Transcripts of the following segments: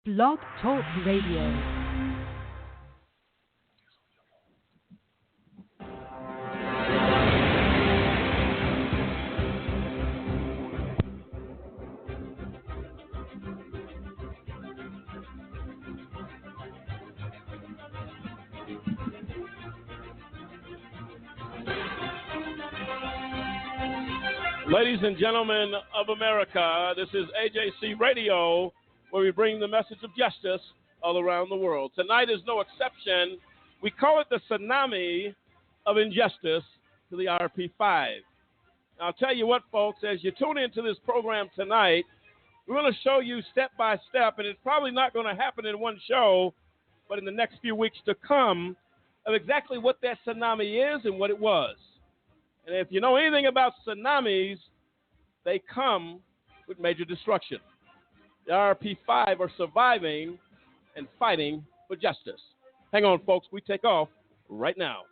Blog Talk Radio. Ladies and gentlemen of America, this is AJC Radio, where we bring the message of justice all around the world. Tonight is no exception. We call it the tsunami of injustice to the IRP5. I'll tell you what, folks, as you tune into this program tonight, we're going to show you step by step, and it's probably not going to happen in one show, but in the next few weeks to come, of exactly what that tsunami is and what it was. And if you know anything about tsunamis, they come with major destruction. The IRP5 are surviving and fighting for justice. Hang on, folks. We take off right now.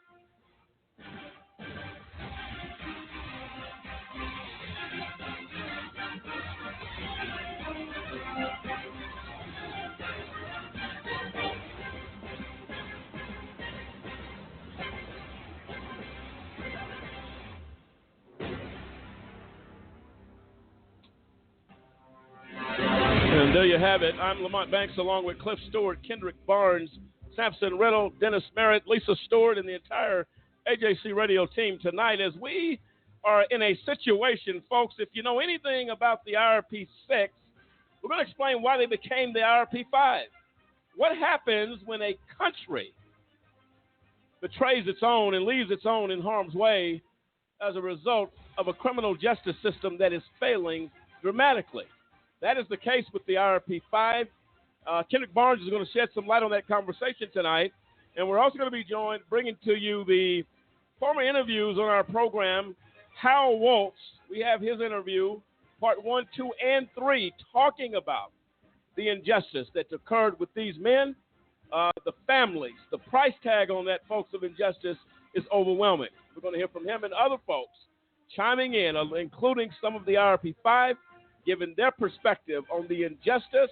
And there you have it. I'm Lamont Banks along with Cliff Stewart, Kendrick Barnes, Samson Riddle, Dennis Merritt, Lisa Stewart, and the entire AJC Radio team tonight as we are in a situation, folks, if you know anything about the IRP6, we're going to explain why they became the IRP5. What happens when a country betrays its own and leaves its own in harm's way as a result of a criminal justice system that is failing dramatically? That is the case with the IRP5. Kendrick Barnes is going to shed some light on that conversation tonight. And we're also going to be joined, bringing to you the former interviews on our program, Hal Waltz. We have his interview, part 1, 2, and 3, talking about the injustice that occurred with these men, the families. The price tag on that, folks, of injustice is overwhelming. We're going to hear from him and other folks chiming in, including some of the IRP5, giving their perspective on the injustice,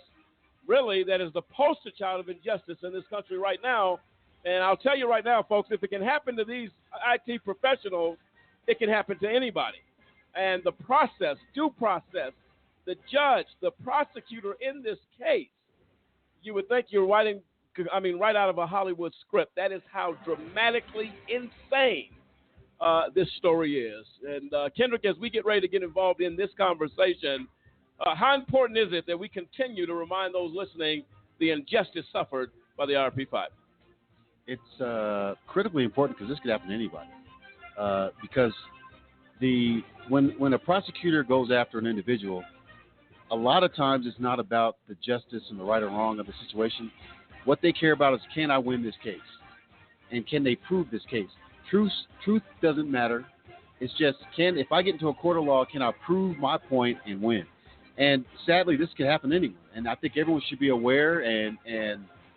really, that is the poster child of injustice in this country right now. And I'll tell you right now, folks, if it can happen to these IT professionals, it can happen to anybody. And the process, due process, the judge, the prosecutor in this case, you would think you're right out of a Hollywood script. That is how dramatically insane this story is. And Kendrick, as we get ready to get involved in this conversation, how important is it that we continue to remind those listening the injustice suffered by the IRP5? It's critically important because this could happen to anybody. Because when a prosecutor goes after an individual, a lot of times it's not about the justice and the right or wrong of the situation. What they care about is, can I win this case? And can they prove this case? Truth doesn't matter. It's just, if I get into a court of law, can I prove my point and win? And sadly, this can happen to anyone. And I think everyone should be aware and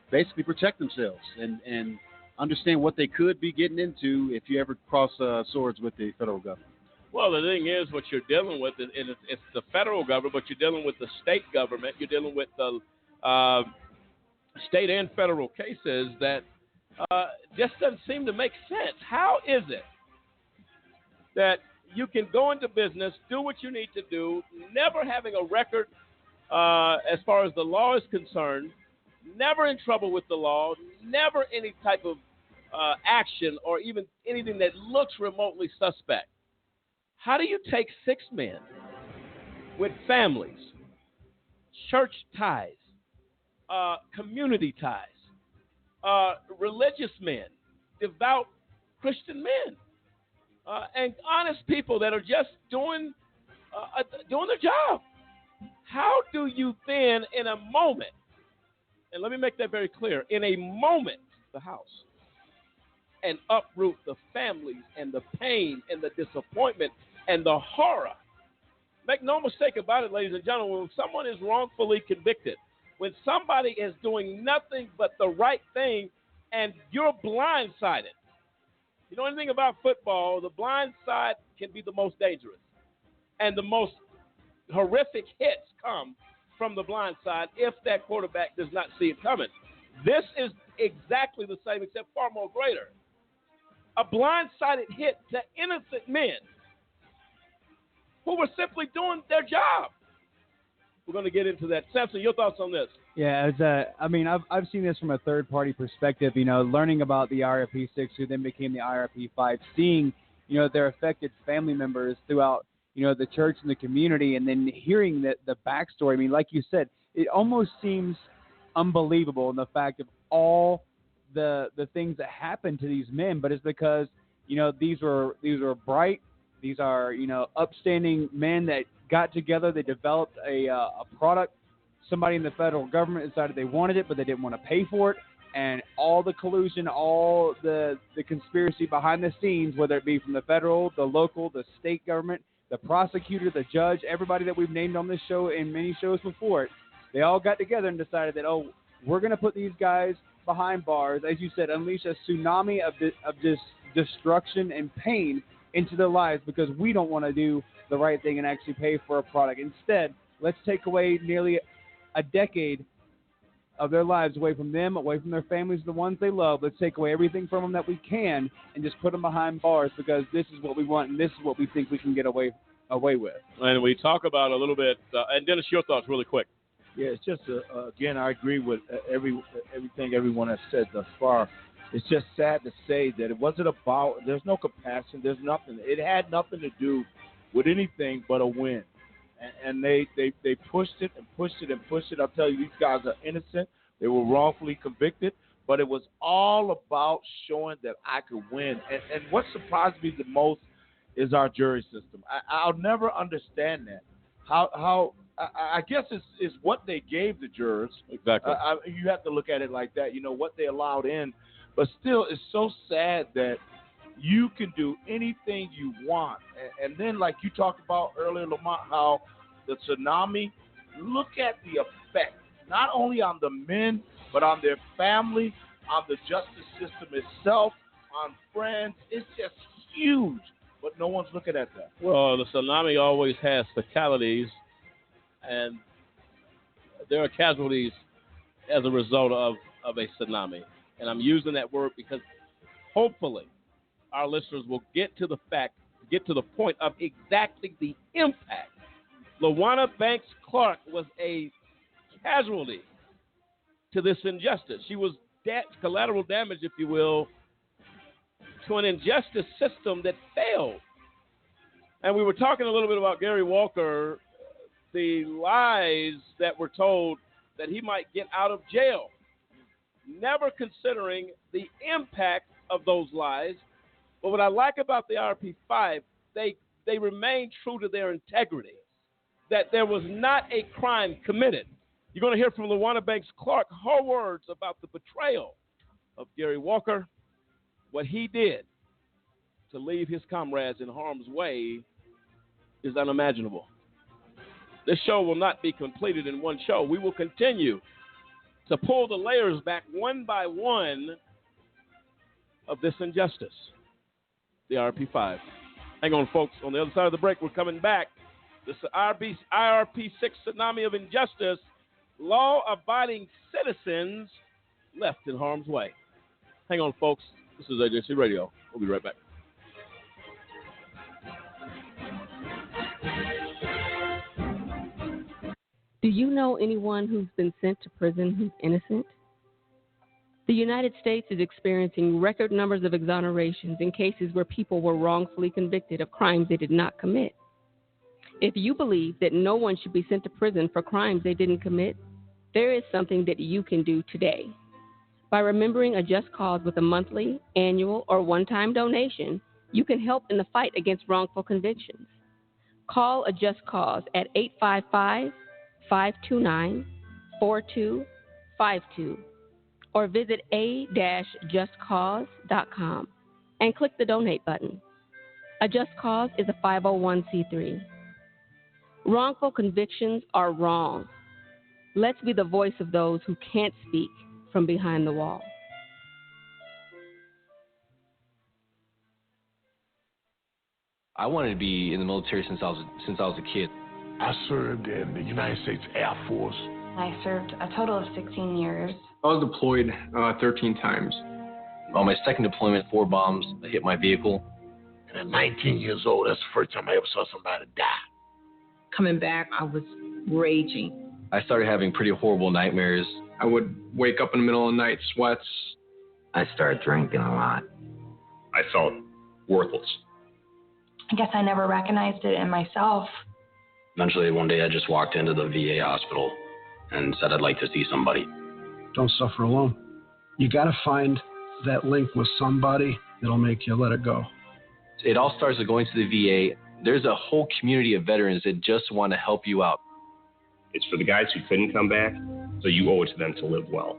basically protect themselves and understand what they could be getting into if you ever cross swords with the federal government. Well, the thing is, what you're dealing with, and it's the federal government, but you're dealing with the state government. You're dealing with the state and federal cases that just doesn't seem to make sense. How is it that you can go into business, do what you need to do, never having a record as far as the law is concerned, never in trouble with the law, never any type of action or even anything that looks remotely suspect? How do you take 6 men with families, church ties, community ties, religious men, devout Christian men, and honest people that are just doing their job? How do you then, in a moment, and let me make that very clear, in a moment, the house, and uproot the families and the pain and the disappointment and the horror? Make no mistake about it, ladies and gentlemen, when someone is wrongfully convicted, when somebody is doing nothing but the right thing and you're blindsided. You know anything about football, the blind side can be the most dangerous. And the most horrific hits come from the blind side if that quarterback does not see it coming. This is exactly the same, except far more greater. A blindsided hit to innocent men who were simply doing their job. We're going to get into that. Samson, your thoughts on this? Yeah, I've seen this from a third-party perspective, learning about the IRP6, who then became the IRP5, seeing, their affected family members throughout, the church and the community, and then hearing the backstory. I mean, like you said, it almost seems unbelievable in the fact of all the things that happened to these men, but it's because, these were bright, these are, upstanding men that got together, they developed a product. Somebody in the federal government decided they wanted it, but they didn't want to pay for it. And all the collusion, all the conspiracy behind the scenes, whether it be from the federal, the local, the state government, the prosecutor, the judge, everybody that we've named on this show and many shows before it, they all got together and decided that, we're going to put these guys behind bars, as you said, unleash a tsunami of just destruction and pain into their lives because we don't want to do the right thing and actually pay for a product. Instead, let's take away nearly a decade of their lives away from them, away from their families, the ones they love. Let's take away everything from them that we can and just put them behind bars because this is what we want and this is what we think we can get away with. And we talk about a little bit, and Dennis, your thoughts really quick. Yeah, it's just, again, I agree with everything everyone has said thus far. It's just sad to say that it wasn't about, there's no compassion, there's nothing. It had nothing to do with anything but a win. And they pushed it and pushed it and pushed it. I'll tell you, these guys are innocent. They were wrongfully convicted, but it was all about showing that I could win. And what surprised me the most is our jury system. I'll never understand that. How I guess it's what they gave the jurors. Exactly. You have to look at it like that, what they allowed in. But still, it's so sad that you can do anything you want. And then, like you talked about earlier, Lamont, how the tsunami, look at the effect, not only on the men, but on their family, on the justice system itself, on friends. It's just huge, but no one's looking at that. Well, the tsunami always has fatalities, and there are casualties as a result of a tsunami. And I'm using that word because hopefully our listeners will get to the point of exactly the impact. LaWanna Banks Clark was a casualty to this injustice. She was collateral damage, if you will, to an injustice system that failed. And we were talking a little bit about Gary Walker, the lies that were told that he might get out of jail, never considering the impact of those lies. But what I like about the IRP5, they remain true to their integrity, that there was not a crime committed. You're going to hear from LaWanna Banks Clark, her words about the betrayal of Gary Walker, what he did to leave his comrades in harm's way is unimaginable. This show will not be completed in one show. We will continue to pull the layers back one by one of this injustice. The IRP5. Hang on, folks. On the other side of the break, we're coming back. This IRP6 tsunami of injustice, law-abiding citizens left in harm's way. Hang on, folks. This is AJC Radio. We'll be right back. Do you know anyone who's been sent to prison who's innocent? The United States is experiencing record numbers of exonerations in cases where people were wrongfully convicted of crimes they did not commit. If you believe that no one should be sent to prison for crimes they didn't commit, there is something that you can do today. By remembering a just cause with a monthly, annual, or one-time donation, you can help in the fight against wrongful convictions. Call a just cause at 855-529-4252 or visit a-justcause.com and click the donate button. A Just Cause is a 501c3. Wrongful convictions are wrong. Let's be the voice of those who can't speak from behind the wall. I wanted to be in the military since I was a kid. I served in the United States Air Force. I served a total of 16 years. I was deployed 13 times. On my second deployment, 4 bombs hit my vehicle. And at 19 years old, that's the first time I ever saw somebody die. Coming back, I was raging. I started having pretty horrible nightmares. I would wake up in the middle of the night, sweats. I started drinking a lot. I felt worthless. I guess I never recognized it in myself. Eventually, one day, I just walked into the VA hospital and said I'd like to see somebody. Don't suffer alone. You got to find that link with somebody that'll make you let it go. It all starts with going to the VA. There's a whole community of veterans that just want to help you out. It's for the guys who couldn't come back, so you owe it to them to live well,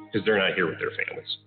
because they're not here with their families.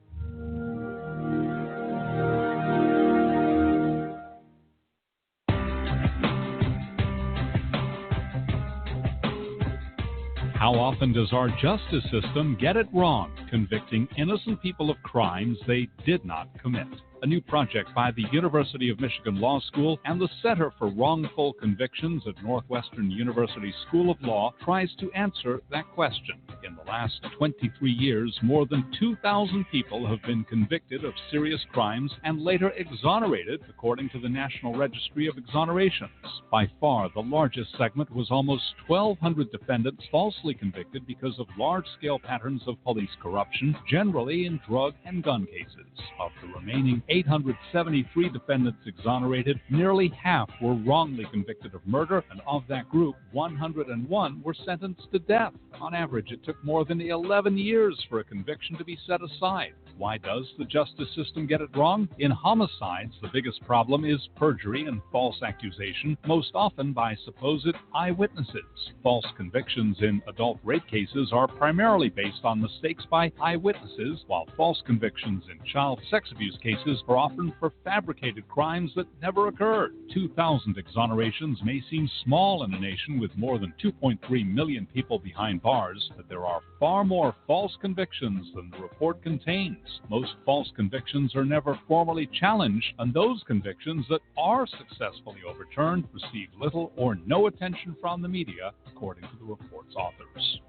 How often does our justice system get it wrong, convicting innocent people of crimes they did not commit? A new project by the University of Michigan Law School and the Center for Wrongful Convictions at Northwestern University School of Law tries to answer that question. In the last 23 years, more than 2,000 people have been convicted of serious crimes and later exonerated, according to the National Registry of Exonerations. By far, the largest segment was almost 1,200 defendants falsely convicted because of large-scale patterns of police corruption, generally in drug and gun cases. Of the remaining 873 defendants exonerated, nearly half were wrongly convicted of murder, and of that group, 101 were sentenced to death. On average, it took more than 11 years for a conviction to be set aside. Why does the justice system get it wrong? In homicides, the biggest problem is perjury and false accusation, most often by supposed eyewitnesses. False convictions in adult rape cases are primarily based on mistakes by eyewitnesses, while false convictions in child sex abuse cases are often for fabricated crimes that never occurred. 2,000 exonerations may seem small in a nation with more than 2.3 million people behind bars, but there are far more false convictions than the report contains. Most false convictions are never formally challenged, and those convictions that are successfully overturned receive little or no attention from the media, according to the report's authors.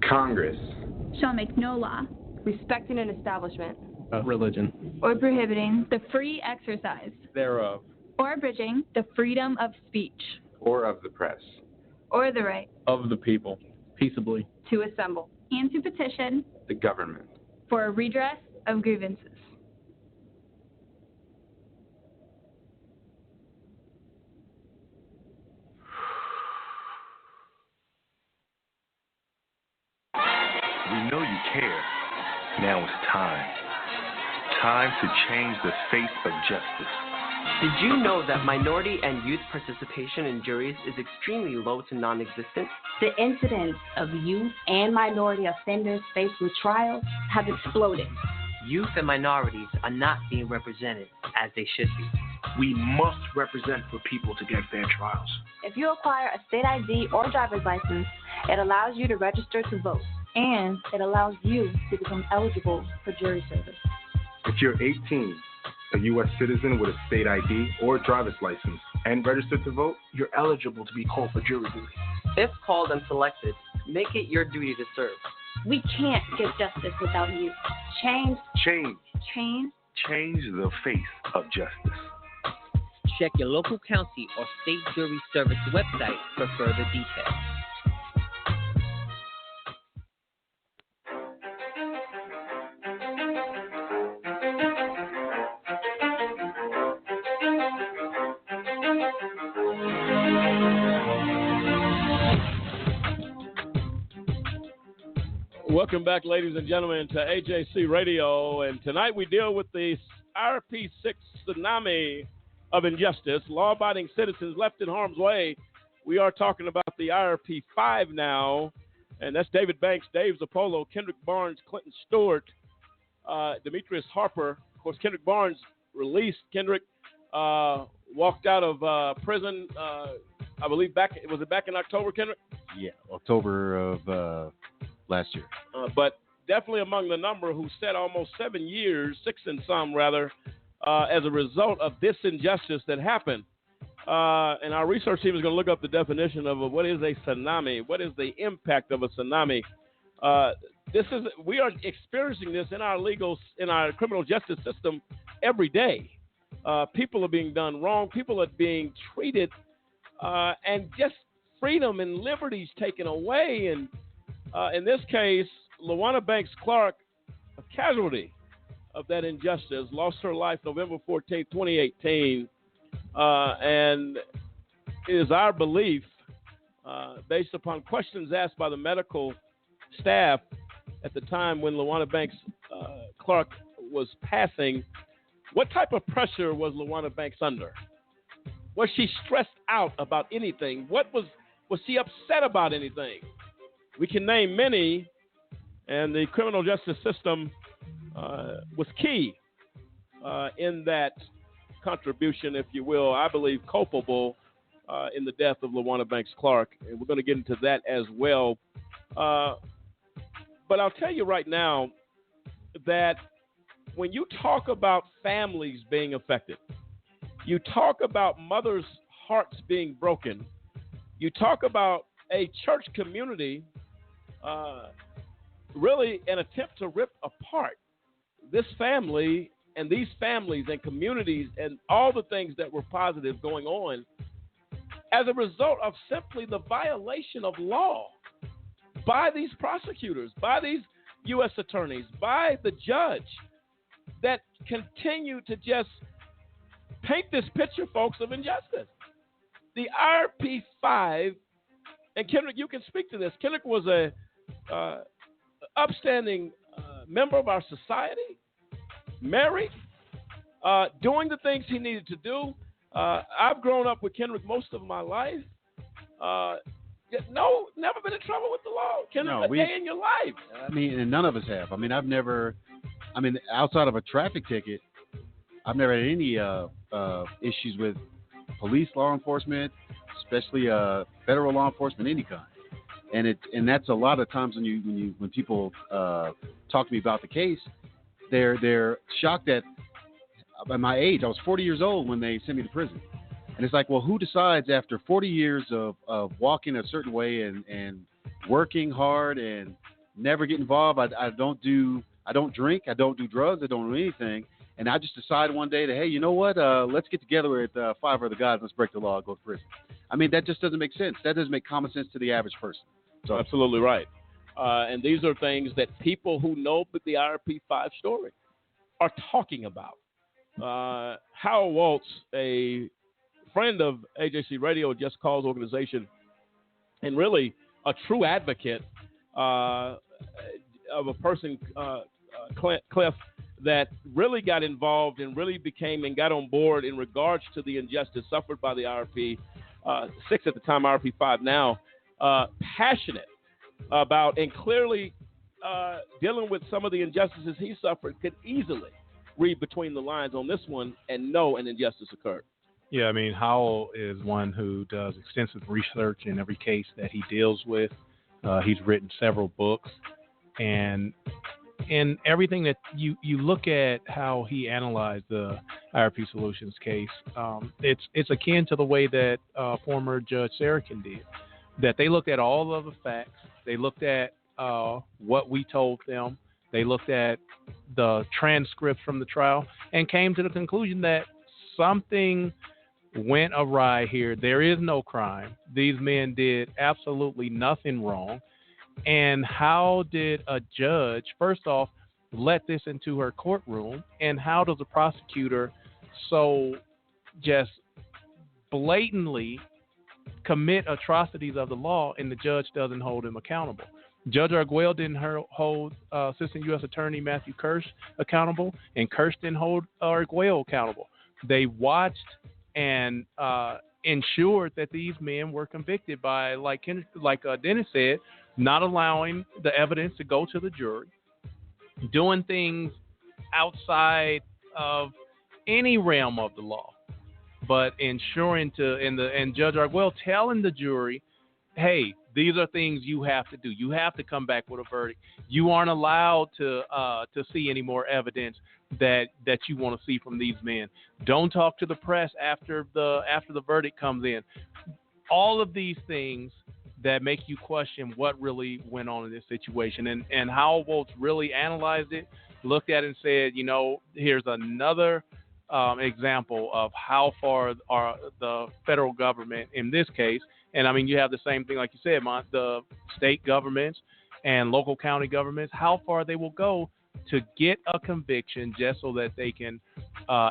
Congress shall make no law respecting an establishment, religion, or prohibiting the free exercise thereof, or abridging the freedom of speech, or of the press, or the right of the people, peaceably, to assemble, and to petition the government for a redress of grievances. We know you care. Now it's time. Time to change the face of justice. Did you know that minority and youth participation in juries is extremely low to non-existent? The incidence of youth and minority offenders faced with trials have exploded. Youth and minorities are not being represented as they should be. We must represent for people to get fair trials. If you acquire a state ID or driver's license, it allows you to register to vote, and it allows you to become eligible for jury service. If you're 18, a U.S. citizen with a state ID or driver's license, and registered to vote, you're eligible to be called for jury duty. If called and selected, make it your duty to serve. We can't get justice without you. Change the face of justice. Check your local county or state jury service website for further details. Welcome back, ladies and gentlemen, to AJC Radio. And tonight we deal with the IRP6 tsunami of injustice, law-abiding citizens left in harm's way. We are talking about the IRP5 now, and that's David Banks, Dave Zappolo, Kendrick Barnes, Clinton Stewart, Demetrius Harper. Of course, Kendrick Barnes released. Kendrick walked out of prison I believe back in October, Kendrick? Yeah, October of last year. But definitely among the number who said almost 7 years, 6 and some rather, as a result of this injustice that happened. And our research team is going to look up the definition of what is a tsunami. What is the impact of a tsunami? We are experiencing this in our criminal justice system every day. People are being done wrong. People are being treated, and just freedom and liberties taken away. And in this case, LaWanna Banks Clark, a casualty of that injustice, lost her life November 14, 2018. And it is our belief, based upon questions asked by the medical staff at the time when LaWanna Banks Clark was passing, what type of pressure was LaWanna Banks under? Was she stressed out about anything? Was she upset about anything? We can name many, and the criminal justice system was key in that contribution, if you will, I believe culpable in the death of LaWanna Banks Clark. And we're going to get into that as well. But I'll tell you right now that when you talk about families being affected, you talk about mothers' hearts being broken, you talk about a church community, really an attempt to rip apart this family and these families and communities and all the things that were positive going on as a result of simply the violation of law by these prosecutors, by these U.S. attorneys, by the judge that continue to just paint this picture, folks, of injustice. The IRP5, and Kendrick, you can speak to this. Kendrick was a upstanding member of our society, married, doing the things he needed to do. I've grown up with Kendrick most of my life. Never been in trouble with the law. Kendrick, day in your life. I mean, and none of us have. I mean, outside of a traffic ticket, I've never had any issues with police, law enforcement, especially federal law enforcement, any kind. And that's a lot of times when people talk to me about the case, they're shocked at my age. I was 40 years old when they sent me to prison. And it's like, well, who decides after 40 years of walking a certain way and working hard and never get involved? I don't drink, I don't do drugs, I don't do anything. And I just decide one day that, hey, you know what? Let's get together with 5 other guys. Let's break the law and go to prison. I mean, that just doesn't make sense. That doesn't make common sense to the average person. So absolutely right. And these are things that people who know the IRP5 story are talking about. Howard Waltz, a friend of AJC Radio, Just Cause organization, and really a true advocate of a person, Cliff, that really got involved and really became and got on board in regards to the injustice suffered by the IRP 6 at the time, IRP 5 now, passionate about and clearly dealing with some of the injustices he suffered, could easily read between the lines on this one and know an injustice occurred. Yeah, I mean, Howell is one who does extensive research in every case that he deals with. He's written several books, and in everything that you look at how he analyzed the IRP Solutions case, it's akin to the way that former Judge Sarakin did. That they looked at all of the facts, they looked at what we told them, they looked at the transcripts from the trial, and came to the conclusion that something went awry here. There is no crime. These men did absolutely nothing wrong. And how did a judge, first off, let this into her courtroom? And how does a prosecutor so just blatantly commit atrocities of the law and the judge doesn't hold him accountable? Judge Arguello didn't hold Assistant U.S. Attorney Matthew Kirsch accountable, and Kirsch didn't hold Arguello accountable. They watched and ensured that these men were convicted by, like Dennis said, not allowing the evidence to go to the jury, doing things outside of any realm of the law, but ensuring and Judge Arguello telling the jury, hey, these are things you have to do. You have to come back with a verdict. You aren't allowed to see any more evidence that you want to see from these men. Don't talk to the press after the verdict comes in. All of these things that make you question what really went on in this situation. And Howell Woltz really analyzed it, looked at it and said, here's another example of how far the federal government, in this case, and I mean, you have the same thing, like you said, the state governments and local county governments, how far they will go to get a conviction just so that they can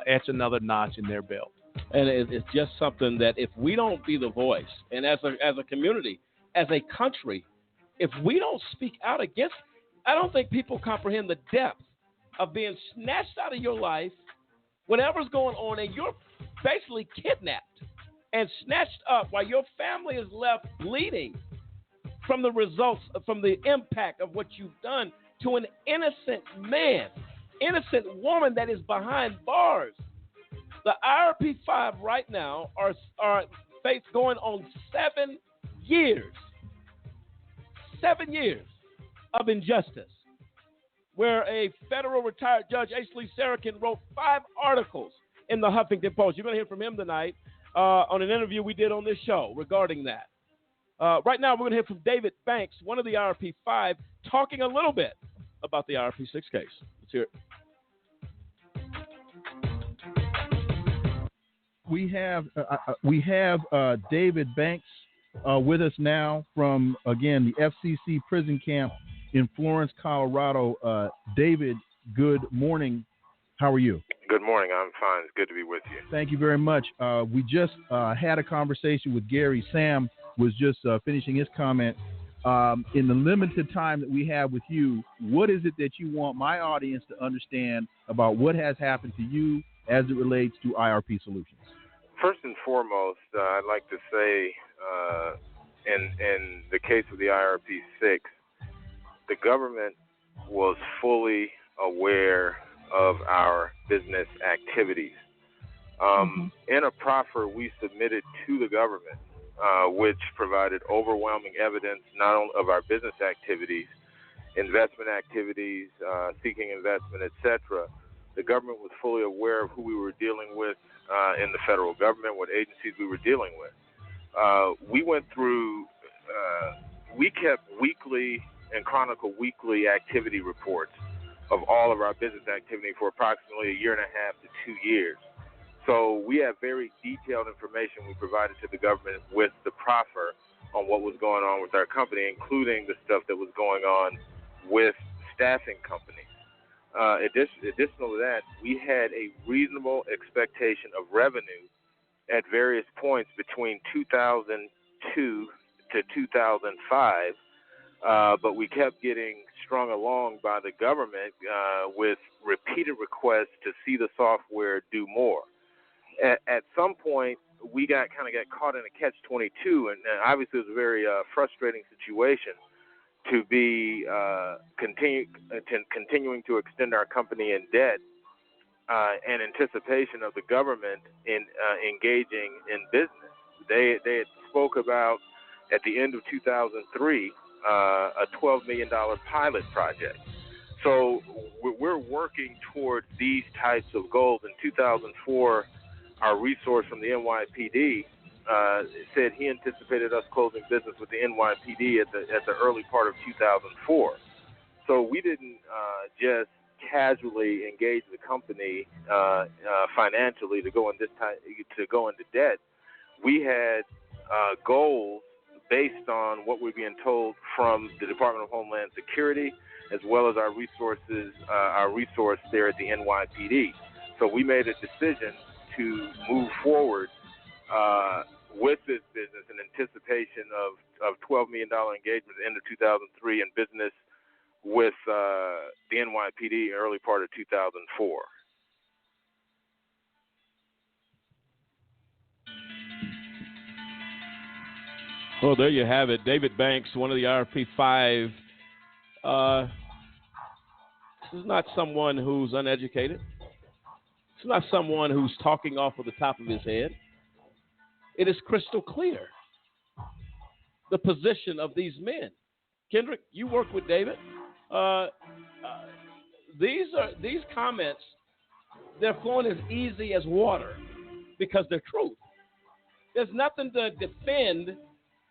etch another notch in their belt. And it's just something that if we don't be the voice, and as a community, as a country, if we don't speak out against, I don't think people comprehend the depth of being snatched out of your life, whatever's going on, and you're basically kidnapped and snatched up while your family is left bleeding from the results, from the impact of what you've done to an innocent man, innocent woman that is behind bars. The IRP5 right now are going on 7 years. 7 years of injustice, where a federal retired judge, H. Lee Sarakin, wrote 5 articles in the Huffington Post. You're going to hear from him tonight on an interview we did on this show regarding that. Right now, we're going to hear from David Banks, one of the IRP5, talking a little bit about the IRP6 case. Let's hear it. We have David Banks with us now from, again, the FCC prison camp in Florence, Colorado. David, good morning. How are you? Good morning. I'm fine. It's good to be with you. Thank you very much. We just had a conversation with Gary. Sam was just finishing his comment. In the limited time that we have with you, what is it that you want my audience to understand about what has happened to you as it relates to IRP Solutions? First and foremost, I'd like to say, in the case of the IRP6, the government was fully aware of our business activities. In a proffer we submitted to the government, which provided overwhelming evidence not only of our business activities, investment activities, seeking investment, etc. The government was fully aware of who we were dealing with in the federal government, what agencies we were dealing with. We went through, we kept weekly and chronicle weekly activity reports of all of our business activity for approximately 1.5 to 2 years. So we have very detailed information we provided to the government with the proffer on what was going on with our company, including the stuff that was going on with staffing companies. Additional to that, we had a reasonable expectation of revenue at various points between 2002 to 2005, but we kept getting strung along by the government with repeated requests to see the software do more. At some point, we got caught in a catch-22, and obviously it was a very frustrating situation to be continuing to extend our company in debt in anticipation of the government in engaging in business. They had spoke about, at the end of 2003, a $12 million pilot project. So we're working towards these types of goals. In 2004, our resource from the NYPD said he anticipated us closing business with the NYPD at the early part of 2004. So we didn't just casually engage the company financially to go into debt. We had goals based on what we're being told from the Department of Homeland Security, as well as our resource there at the NYPD. So we made a decision to move forward with this business in anticipation of $12 million engagement at the end of 2003 and business with the NYPD early part of 2004. Well, there you have it. David Banks, one of the IRP5. This is not someone who's uneducated. It's not someone who's talking off of the top of his head. it is crystal clear the position of these men. Kendrick, you work with David. These comments, they're flowing as easy as water because they're truth. There's nothing to defend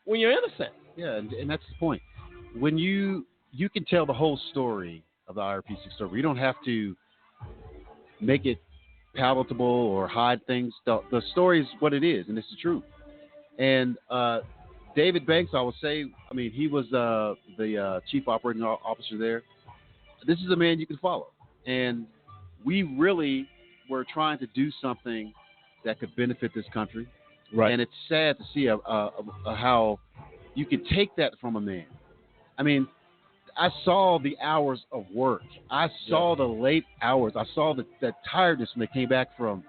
when you're innocent. Yeah, and that's the point. When you can tell the whole story of the IRP6 story. You don't have to make it palatable or hide things. The story is what it is, and it's the truth. And David Banks, I would say, I mean, he was the chief operating officer there. This is a man you can follow. And we really were trying to do something that could benefit this country. Right. And it's sad to see how you can take that from a man. I mean, I saw the hours of work. I saw the late hours. I saw the tiredness when they came back from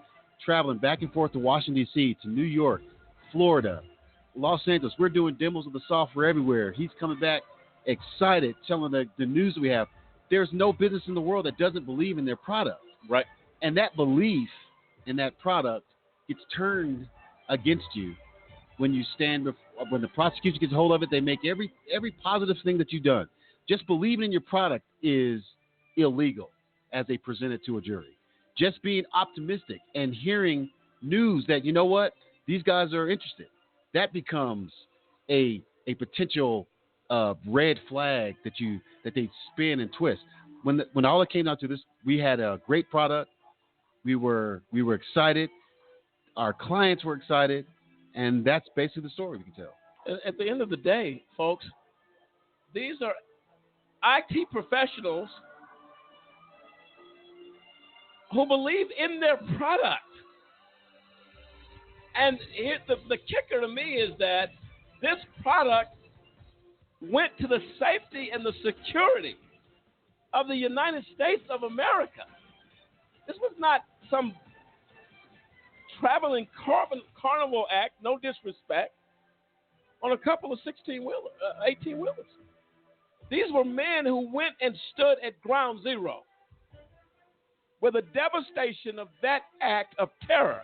traveling back and forth to Washington, D.C., to New York, Florida, Los Angeles. We're doing demos of the software everywhere. He's coming back excited, telling the news we have. There's no business in the world that doesn't believe in their product. Right. And that belief in that product gets turned against you when you when the prosecution gets a hold of it. They make every positive thing that you've done. Just believing in your product is illegal as they present it to a jury. Just being optimistic and hearing news that, you know what, these guys are interested, that becomes a potential red flag that they spin and twist. When all it came down to this, we had a great product. We were excited. Our clients were excited, and that's basically the story we can tell. At the end of the day, folks, these are IT professionals who believe in their product. And here, the kicker to me is that this product went to the safety and the security of the United States of America. This was not some traveling carnival act, no disrespect, on a couple of 18-wheelers. These were men who went and stood at ground zero, where the devastation of that act of terror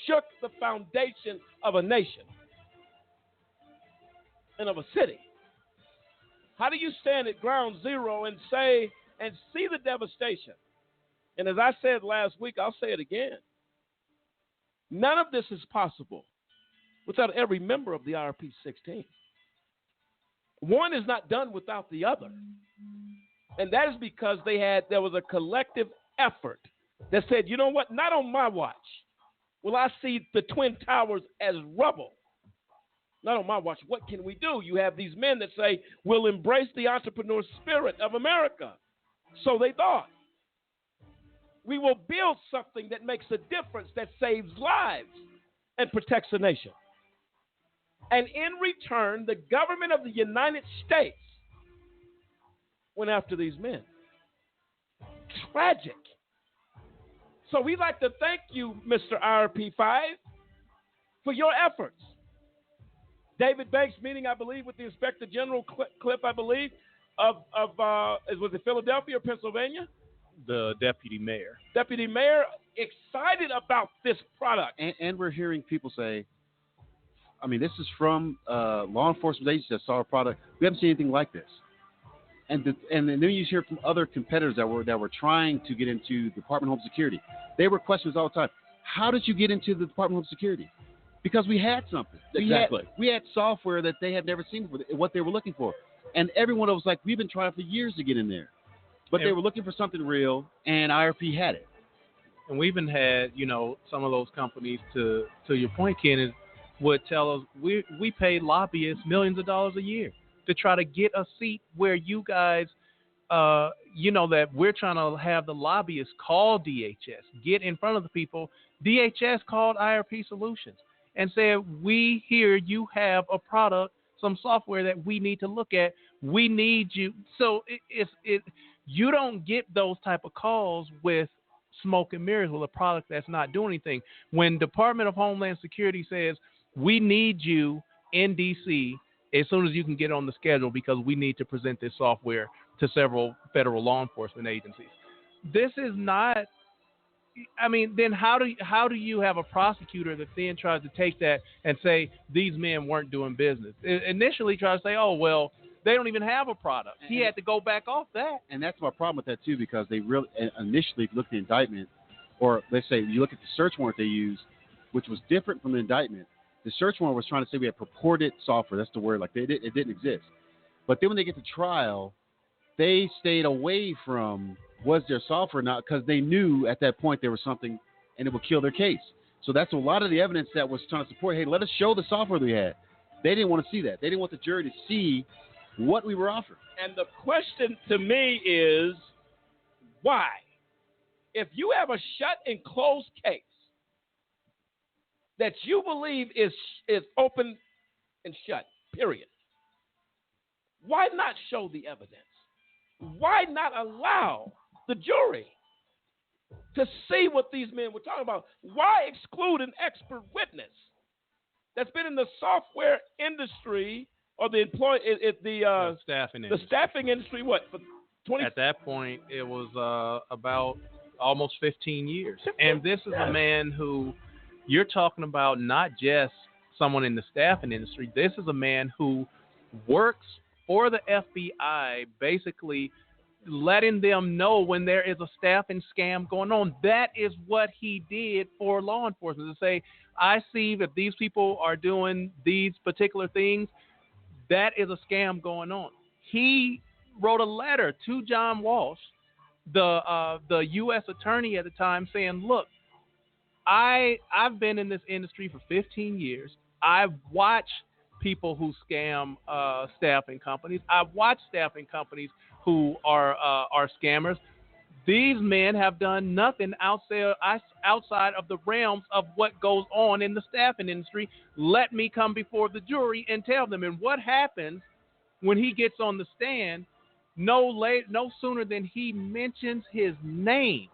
shook the foundation of a nation and of a city. How do you stand at ground zero and say and see the devastation? And as I said last week, I'll say it again. None of this is possible without every member of the IRP6 team. One is not done without the other. And that is because there was a collective effort that said, you know what, not on my watch will I see the Twin Towers as rubble. Not on my watch. What can we do? You have these men that say, we'll embrace the entrepreneur spirit of America. So they thought. We will build something that makes a difference, that saves lives and protects the nation. And in return, the government of the United States went after these men. Tragic. So we'd like to thank you, Mr. IRP5, for your efforts. David Banks meeting, I believe, with the Inspector General Cliff, I believe, was it Philadelphia or Pennsylvania? The deputy mayor. Deputy mayor, excited about this product. And we're hearing people say, I mean, this is from law enforcement agencies that saw a product. We haven't seen anything like this. And then you hear from other competitors that were trying to get into the Department of Homeland Security. They were questions all the time. How did you get into the Department of Homeland Security? Because we had something. Exactly. We had software that they had never seen before, what they were looking for. And everyone was like, we've been trying for years to get in there. But they were looking for something real, and IRP had it. And we even had, some of those companies, to your point, Ken, would tell us we pay lobbyists millions of dollars a year to try to get a seat where you guys, that we're trying to have the lobbyists call DHS, get in front of the people. DHS called IRP Solutions and said, we hear you have a product, some software that we need to look at. We need you. So you don't get those type of calls with smoke and mirrors with a product that's not doing anything. When Department of Homeland Security says, we need you in D.C. as soon as you can get on the schedule because we need to present this software to several federal law enforcement agencies. This is not I mean, then how do you have a prosecutor that then tries to take that and say these men weren't doing business? Initially try to say, oh, well, they don't even have a product. He had to go back off that. And that's my problem with that, too, because they really initially looked at the indictment, or let's say you look at the search warrant they used, which was different from the indictment. The search warrant was trying to say we had purported software. That's the word. Like, it didn't exist. But then when they get to trial, they stayed away from was there software or not, because they knew at that point there was something and it would kill their case. So that's a lot of the evidence that was trying to support, hey, let us show the software we had. They didn't want to see that. They didn't want the jury to see what we were offering. And the question to me is, why? If you have a shut and closed case that you believe is open and shut, period, why not show the evidence? Why not allow the jury to see what these men were talking about? Why exclude an expert witness that's been in the software industry or the staffing industry? What, for 20? At that point, it was about almost 15 years. And this is a man who you're talking about, not just someone in the staffing industry. This is a man who works for the FBI, basically letting them know when there is a staffing scam going on. That is what he did for law enforcement, to say, I see that these people are doing these particular things. That is a scam going on. He wrote a letter to John Walsh, the U.S. attorney at the time, saying, look, I've been in this industry for 15 years. I've watched people who scam staffing companies. I've watched staffing companies who are scammers. These men have done nothing outside of the realms of what goes on in the staffing industry. Let me come before the jury and tell them. And what happens when he gets on the stand, no sooner than he mentions his name,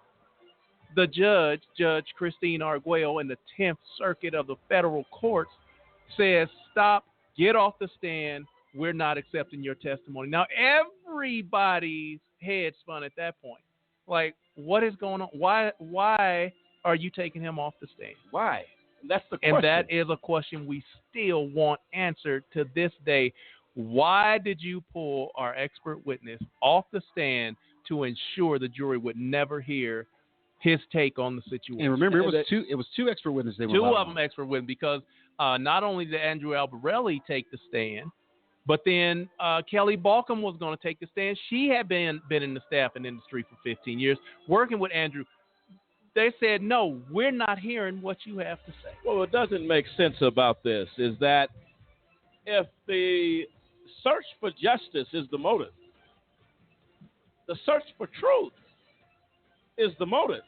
the Judge Christine Arguello in the 10th Circuit of the federal courts says, stop, get off the stand. We're not accepting your testimony. Now, everybody's head spun at that point. Like, what is going on? Why are you taking him off the stand? Why? That's the question. And that is a question we still want answered to this day. Why did you pull our expert witness off the stand to ensure the jury would never hear his take on the situation? And remember, it was two expert witnesses. Two of them expert witnesses, because not only did Andrew Albarelli take the stand, but then Kelly Balcom was going to take the stand. She had been in the staffing industry for 15 years, working with Andrew. They said, no, we're not hearing what you have to say. Well, what doesn't make sense about this is that if the search for justice is the motive, the search for truth is the motive,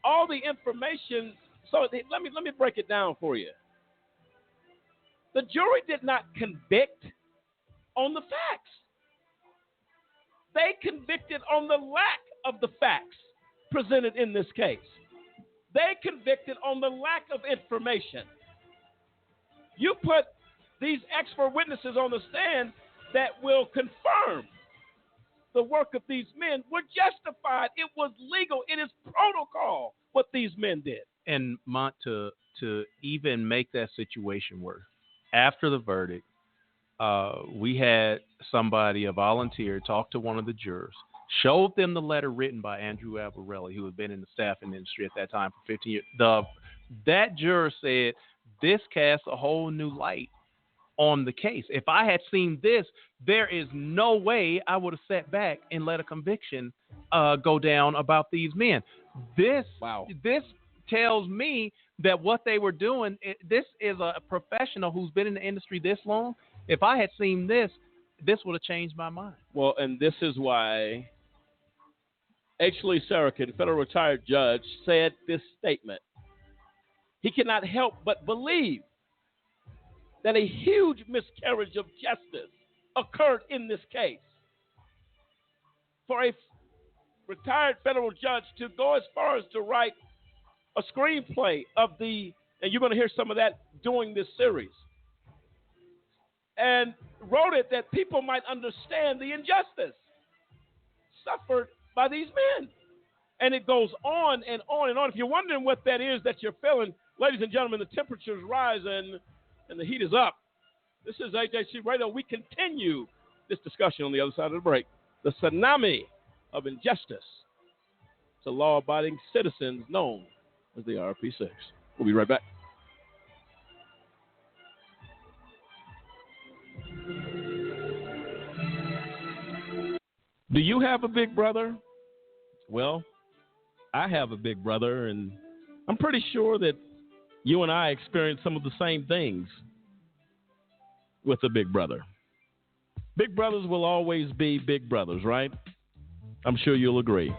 all the information. So let me break it down for you. The jury did not convict on the facts. They convicted on the lack of the facts presented in this case. They convicted on the lack of information. You put these expert witnesses on the stand that will confirm the work of these men were justified. It was legal. It is protocol what these men did. And Mont, to even make that situation worse, after the verdict, we had somebody, a volunteer, talk to one of the jurors, showed them the letter written by Andrew Albarelli, who had been in the staffing industry at that time for 15 years. That juror said, this casts a whole new light on the case. If I had seen this, there is no way I would have sat back and let a conviction go down about these men. This tells me that what they were doing, this is a professional who's been in the industry this long. If I had seen this would have changed my mind. Well, and this is why H. Lee Sarakin, federal retired judge, said this statement. He cannot help but believe that a huge miscarriage of justice occurred in this case. For a retired federal judge to go as far as to write a screenplay of and you're going to hear some of that during this series, and wrote it that people might understand the injustice suffered by these men. And it goes on and on and on. If you're wondering what that is that you're feeling, ladies and gentlemen, the temperature's rising and the heat is up. This is AJC Radio. We continue this discussion on the other side of the break. The tsunami of injustice to law-abiding citizens known as the IRP6. We'll be right back. Do you have a big brother? Well, I have a big brother, and I'm pretty sure that you and I experience some of the same things with a big brother. Big brothers will always be big brothers, right? I'm sure you'll agree.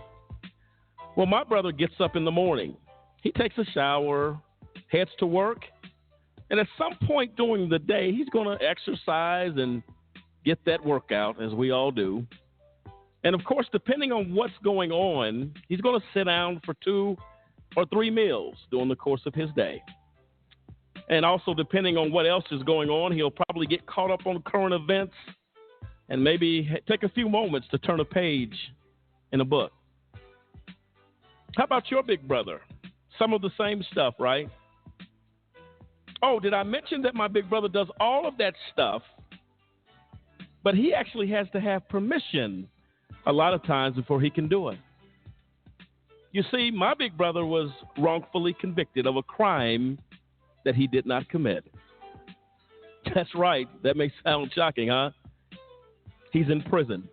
Well, my brother gets up in the morning. He takes a shower, heads to work, and at some point during the day, he's going to exercise and get that workout, as we all do. And, of course, depending on what's going on, he's going to sit down for 2 or 3 meals during the course of his day. And also, depending on what else is going on, he'll probably get caught up on current events and maybe take a few moments to turn a page in a book. How about your big brother? Some of the same stuff, right? Oh, did I mention that my big brother does all of that stuff, but he actually has to have permission a lot of times before he can do it? You see, my big brother was wrongfully convicted of a crime that he did not commit. That's right. That may sound shocking, huh? He's in prison.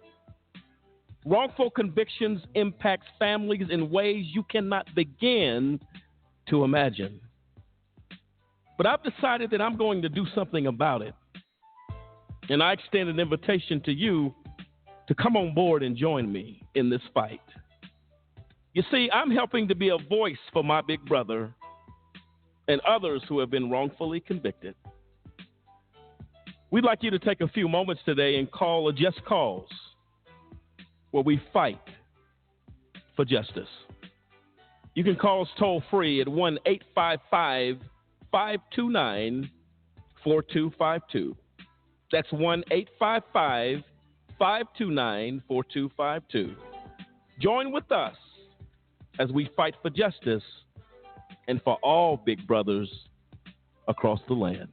Wrongful convictions impact families in ways you cannot begin to imagine. But I've decided that I'm going to do something about it. And I extend an invitation to you to come on board and join me in this fight. You see, I'm helping to be a voice for my big brother and others who have been wrongfully convicted. We'd like you to take a few moments today and call a Just Cause, where we fight for justice. You can call us toll free at 1-855-529-4252. That's 1-855-529-4252. Join with us as we fight for justice and for all big brothers across the land.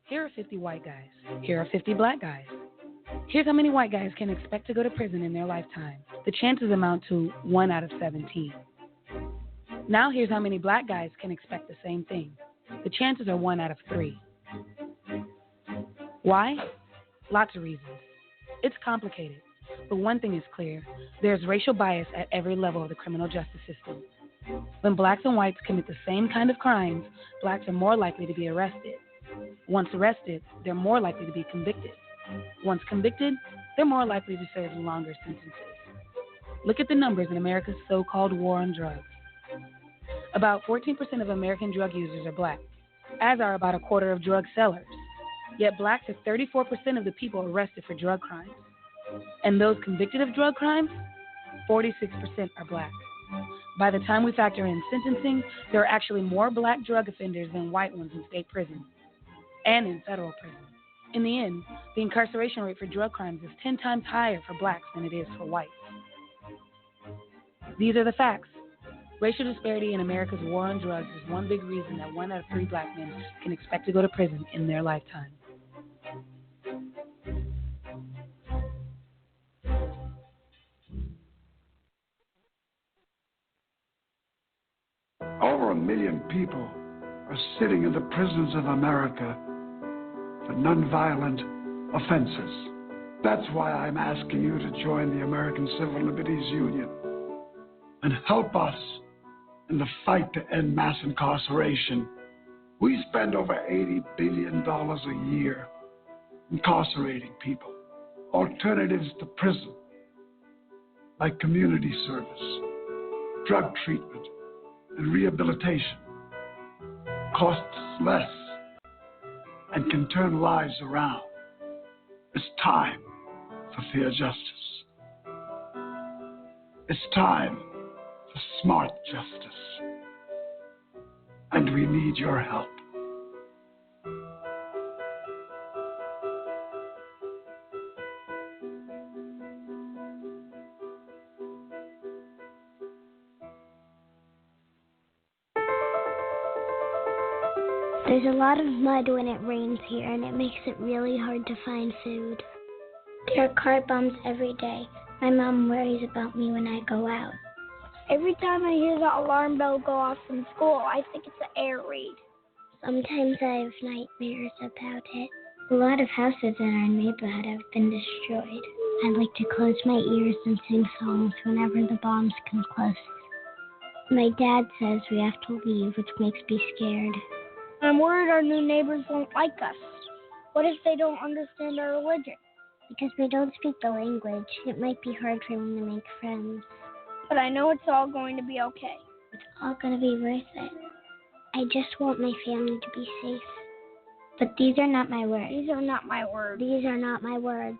Here are 50 white guys. Here are 50 black guys. Here's how many white guys can expect to go to prison in their lifetime. The chances amount to 1 out of 17. Now here's how many black guys can expect the same thing. The chances are 1 out of 3. Why? Lots of reasons. It's complicated, but one thing is clear. There's racial bias at every level of the criminal justice system. When blacks and whites commit the same kind of crimes, blacks are more likely to be arrested. Once arrested, they're more likely to be convicted. Once convicted, they're more likely to serve longer sentences. Look at the numbers in America's so-called war on drugs. About 14% of American drug users are black, as are about a quarter of drug sellers. Yet blacks are 34% of the people arrested for drug crimes. And those convicted of drug crimes, 46% are black. By the time we factor in sentencing, there are actually more black drug offenders than white ones in state prisons and in federal prison. In the end, the incarceration rate for drug crimes is 10 times higher for blacks than it is for whites. These are the facts. Racial disparity in America's war on drugs is one big reason that 1 out of 3 black men can expect to go to prison in their lifetime. Over 1 million people are sitting in the prisons of America for nonviolent offenses. That's why I'm asking you to join the American Civil Liberties Union and help us in the fight to end mass incarceration. We spend over $80 billion a year incarcerating people. Alternatives to prison, like community service, drug treatment, and rehabilitation, costs less and can turn lives around. It's time for fair justice. It's time for smart justice. And we need your help. There's a lot of mud when it rains here, and it makes it really hard to find food. There are car bombs every day. My mom worries about me when I go out. Every time I hear the alarm bell go off from school, I think it's an air raid. Sometimes I have nightmares about it. A lot of houses in our neighborhood have been destroyed. I like to close my ears and sing songs whenever the bombs come close. My dad says we have to leave, which makes me scared. I'm worried our new neighbors won't like us. What if they don't understand our religion? Because we don't speak the language, it might be hard for me to make friends. But I know it's all going to be okay. It's all going to be worth it. I just want my family to be safe. But these are not my words. These are not my words. These are not my words.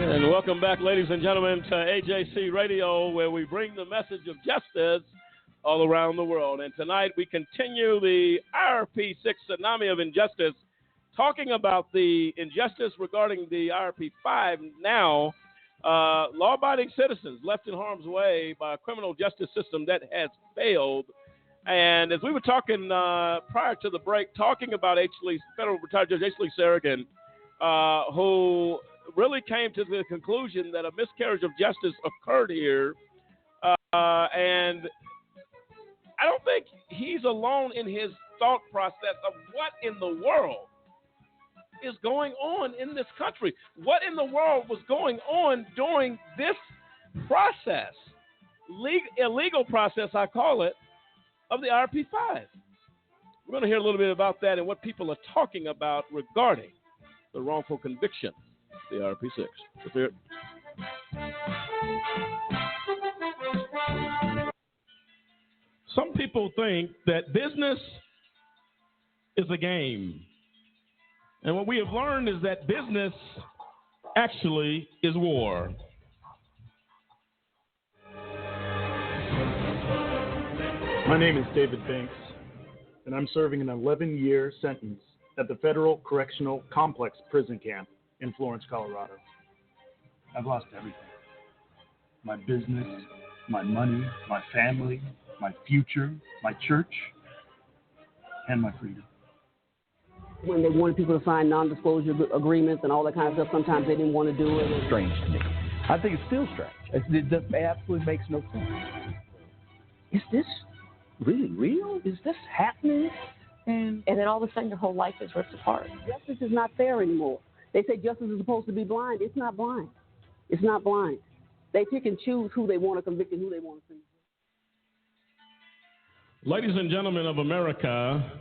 And welcome back, ladies and gentlemen, to AJC Radio, where we bring the message of justice all around the world. And tonight we continue the IRP6 Tsunami of Injustice, talking about the injustice regarding the IRP5 now, law-abiding citizens left in harm's way by a criminal justice system that has failed. And as we were talking prior to the break, talking about federal retired Judge H. Lee Sarrigan, who really came to the conclusion that a miscarriage of justice occurred here. And I don't think he's alone in his thought process of what in the world is going on in this country. What in the world was going on during this process, illegal process, I call it, of the IRP5. We're going to hear a little bit about that and what people are talking about regarding the wrongful conviction, the IRP6. Let's hear it. Some people think that business is a game. And what we have learned is that business actually is war. My name is David Banks, and I'm serving an 11-year sentence at the Federal Correctional Complex Prison Camp in Florence, Colorado. I've lost everything. My business, my money, my family, my future, my church, and my freedom. When they wanted people to sign non-disclosure agreements and all that kind of stuff, sometimes they didn't want to do it. Strange to me. I think it's still strange. It just absolutely makes no sense. Is this really real? Is this happening? And then all of a sudden your whole life is ripped apart. Justice is not fair anymore. They say justice is supposed to be blind. It's not blind. It's not blind. They pick and choose who they want to convict and who they want to sentence. Ladies and gentlemen of America,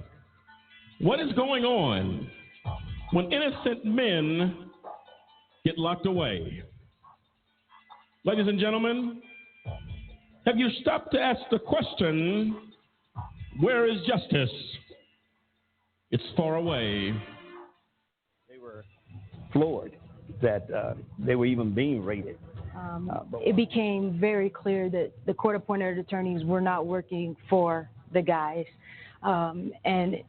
what is going on when innocent men get locked away? Ladies and gentlemen, have you stopped to ask the question, where is justice? It's far away. They were floored that they were even being raided. It became very clear that the court-appointed attorneys were not working for the guys. And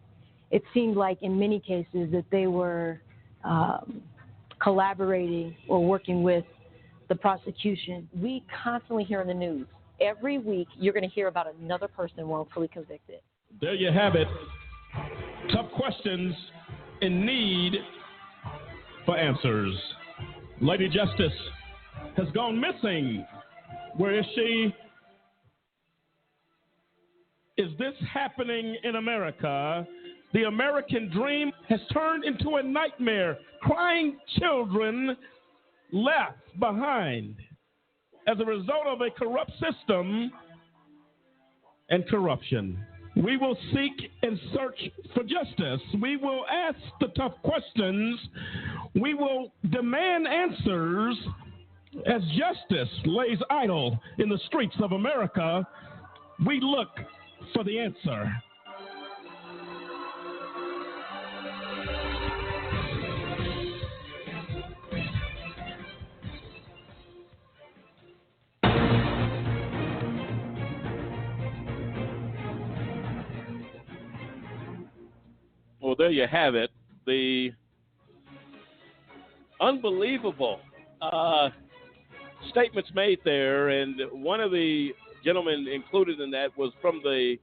it seemed like in many cases that they were collaborating or working with the prosecution. We constantly hear in the news, every week you're going to hear about another person wrongfully convicted. There you have it. Tough questions in need for answers. Lady Justice has gone missing. Where is she? Is this happening in America? The American dream has turned into a nightmare. Crying children left behind as a result of a corrupt system and corruption. We will seek and search for justice. We will ask the tough questions. We will demand answers as justice lays idle in the streets of America. We look for the answer. there you have it. The unbelievable statements made there, and one of the gentlemen included in that was from the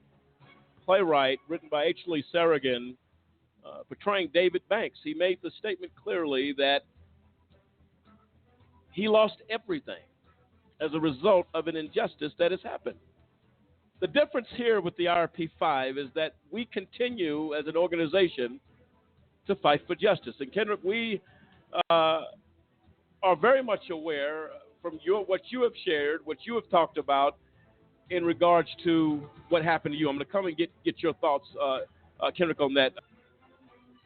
playwright written by H. Lee Sarragan, portraying David Banks. He made the statement clearly that he lost everything as a result of an injustice that has happened. The difference here with the IRP5 is that we continue as an organization to fight for justice. And Kendrick, we are very much aware from what you have shared, what you have talked about in regards to what happened to you. I'm going to come and get your thoughts, Kendrick, on that.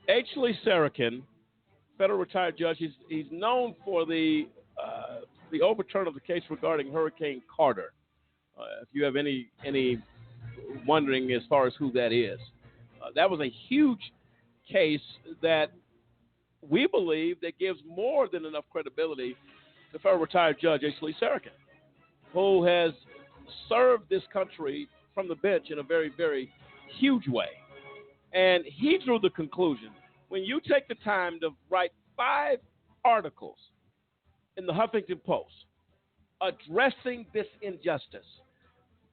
H. Lee Sarragan, federal retired judge, he's known for the overturn of the case regarding Hurricane Carter. If you have any wondering as far as who that is, that was a huge case that we believe that gives more than enough credibility to federal retired judge H. Lee Sarragan, who has served this country from the bench in a very, very huge way. And he drew the conclusion, when you take the time to write 5 articles in the Huffington Post addressing this injustice,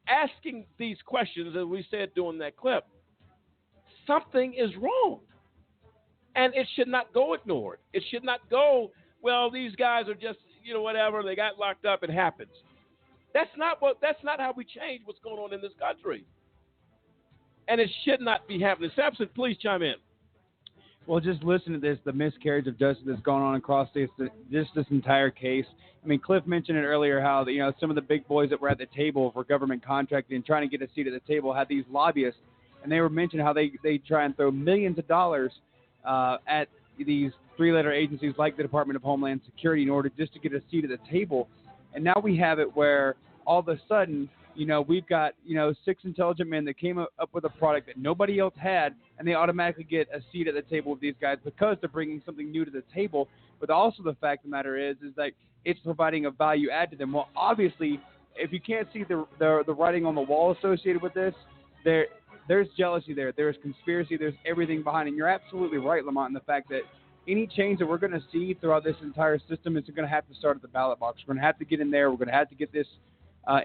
asking these questions, as we said during that clip, something is wrong. And it should not go ignored. It should not go, well, these guys are just, whatever, they got locked up, it happens. That's not how we change what's going on in this country. And it should not be happening. Sampson, please chime in. Well, just listen to this, the miscarriage of justice that's going on across this entire case. I mean, Cliff mentioned it earlier how, some of the big boys that were at the table for government contracting and trying to get a seat at the table had these lobbyists, and they were mentioning how they try and throw millions of dollars at these 3-letter agencies like the Department of Homeland Security in order just to get a seat at the table. And now we have it where all of a sudden, we've got, 6 intelligent men that came up with a product that nobody else had, and they automatically get a seat at the table with these guys because they're bringing something new to the table. But also the fact of the matter is that it's providing a value add to them. Well, obviously, if you can't see the writing on the wall associated with this, there's jealousy there. There's conspiracy. There's everything behind it. And you're absolutely right, Lamont, in the fact that any change that we're going to see throughout this entire system is going to have to start at the ballot box. We're going to have to get in there. We're going to have to get this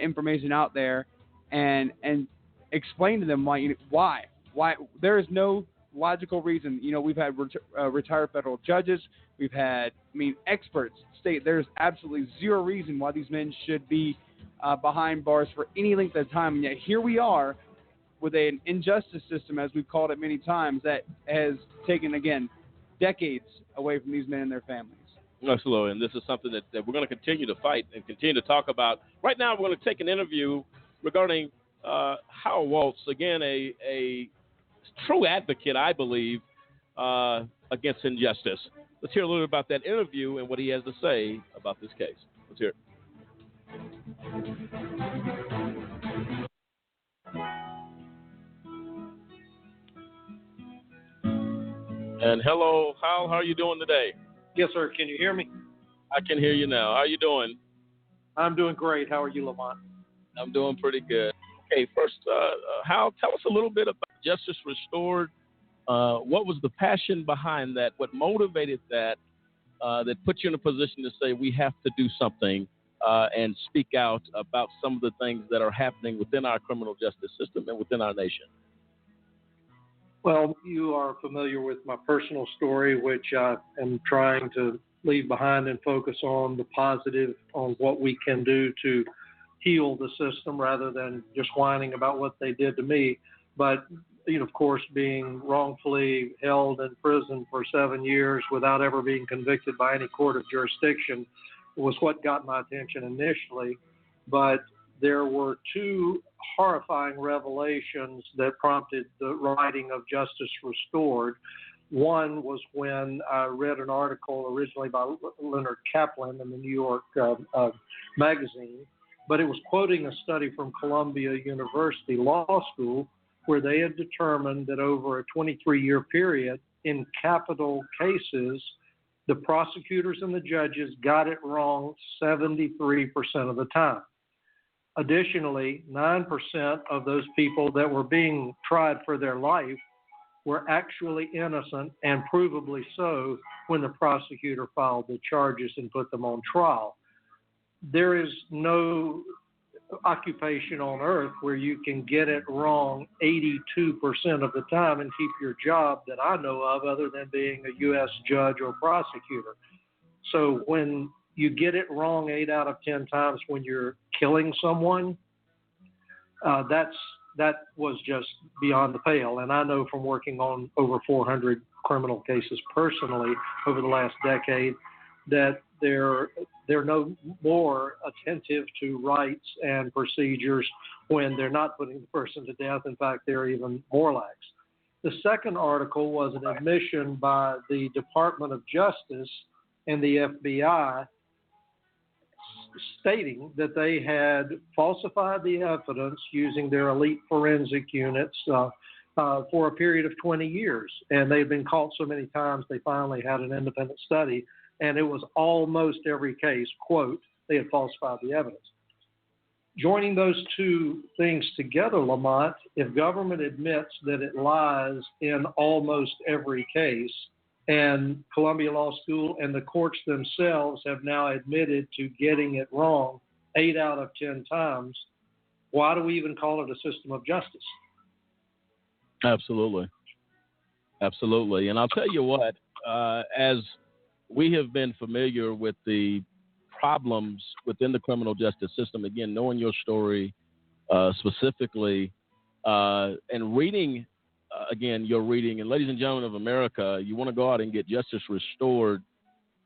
information out there and explain to them why there is no logical reason. We've had retired federal judges. We've had, experts state there's absolutely zero reason why these men should be behind bars for any length of time. And yet here we are with an injustice system, as we've called it many times, that has taken, again, decades away from these men and their families. Absolutely, and this is something that we're going to continue to fight and continue to talk about. Right now, we're going to take an interview regarding Howard Waltz, again, a true advocate, I believe, against injustice. Let's hear a little bit about that interview and what he has to say about this case. Let's hear it. And hello, Hal, how are you doing today? Yes, sir. Can you hear me? I can hear you now. How are you doing? I'm doing great. How are you, Lamont? I'm doing pretty good. Okay, first, Hal, tell us a little bit about Justice Restored. What was the passion behind that? What motivated that put you in a position to say we have to do something and speak out about some of the things that are happening within our criminal justice system and within our nation? Well, you are familiar with my personal story, which I am trying to leave behind and focus on the positive, on what we can do to heal the system rather than just whining about what they did to me. But, of course, being wrongfully held in prison for 7 years without ever being convicted by any court of jurisdiction was what got my attention initially. But there were 2 horrifying revelations that prompted the writing of Justice Restored. One was when I read an article originally by Leonard Kaplan in the New York magazine, but it was quoting a study from Columbia University Law School where they had determined that over a 23-year period in capital cases, the prosecutors and the judges got it wrong 73% of the time. Additionally, 9% of those people that were being tried for their life were actually innocent and provably so when the prosecutor filed the charges and put them on trial. There is no occupation on earth where you can get it wrong 82% of the time and keep your job that I know of, other than being a U.S. judge or prosecutor. So when you get it wrong 8 out of 10 times when you're killing someone, that was just beyond the pale. And I know from working on over 400 criminal cases personally over the last decade that they're no more attentive to rights and procedures when they're not putting the person to death. In fact, they're even more lax. The second article was an admission by the Department of Justice and the FBI stating that they had falsified the evidence using their elite forensic units for a period of 20 years. And they've been caught so many times they finally had an independent study, and it was almost every case, quote, they had falsified the evidence. Joining those two things together, Lamont, if government admits that it lies in almost every case, and Columbia Law School and the courts themselves have now admitted to getting it wrong 8 out of 10 times, why do we even call it a system of justice? Absolutely. Absolutely. And I'll tell you what, as we have been familiar with the problems within the criminal justice system, again, knowing your story specifically and reading, again, your reading. And ladies and gentlemen of America, you want to go out and get justice restored.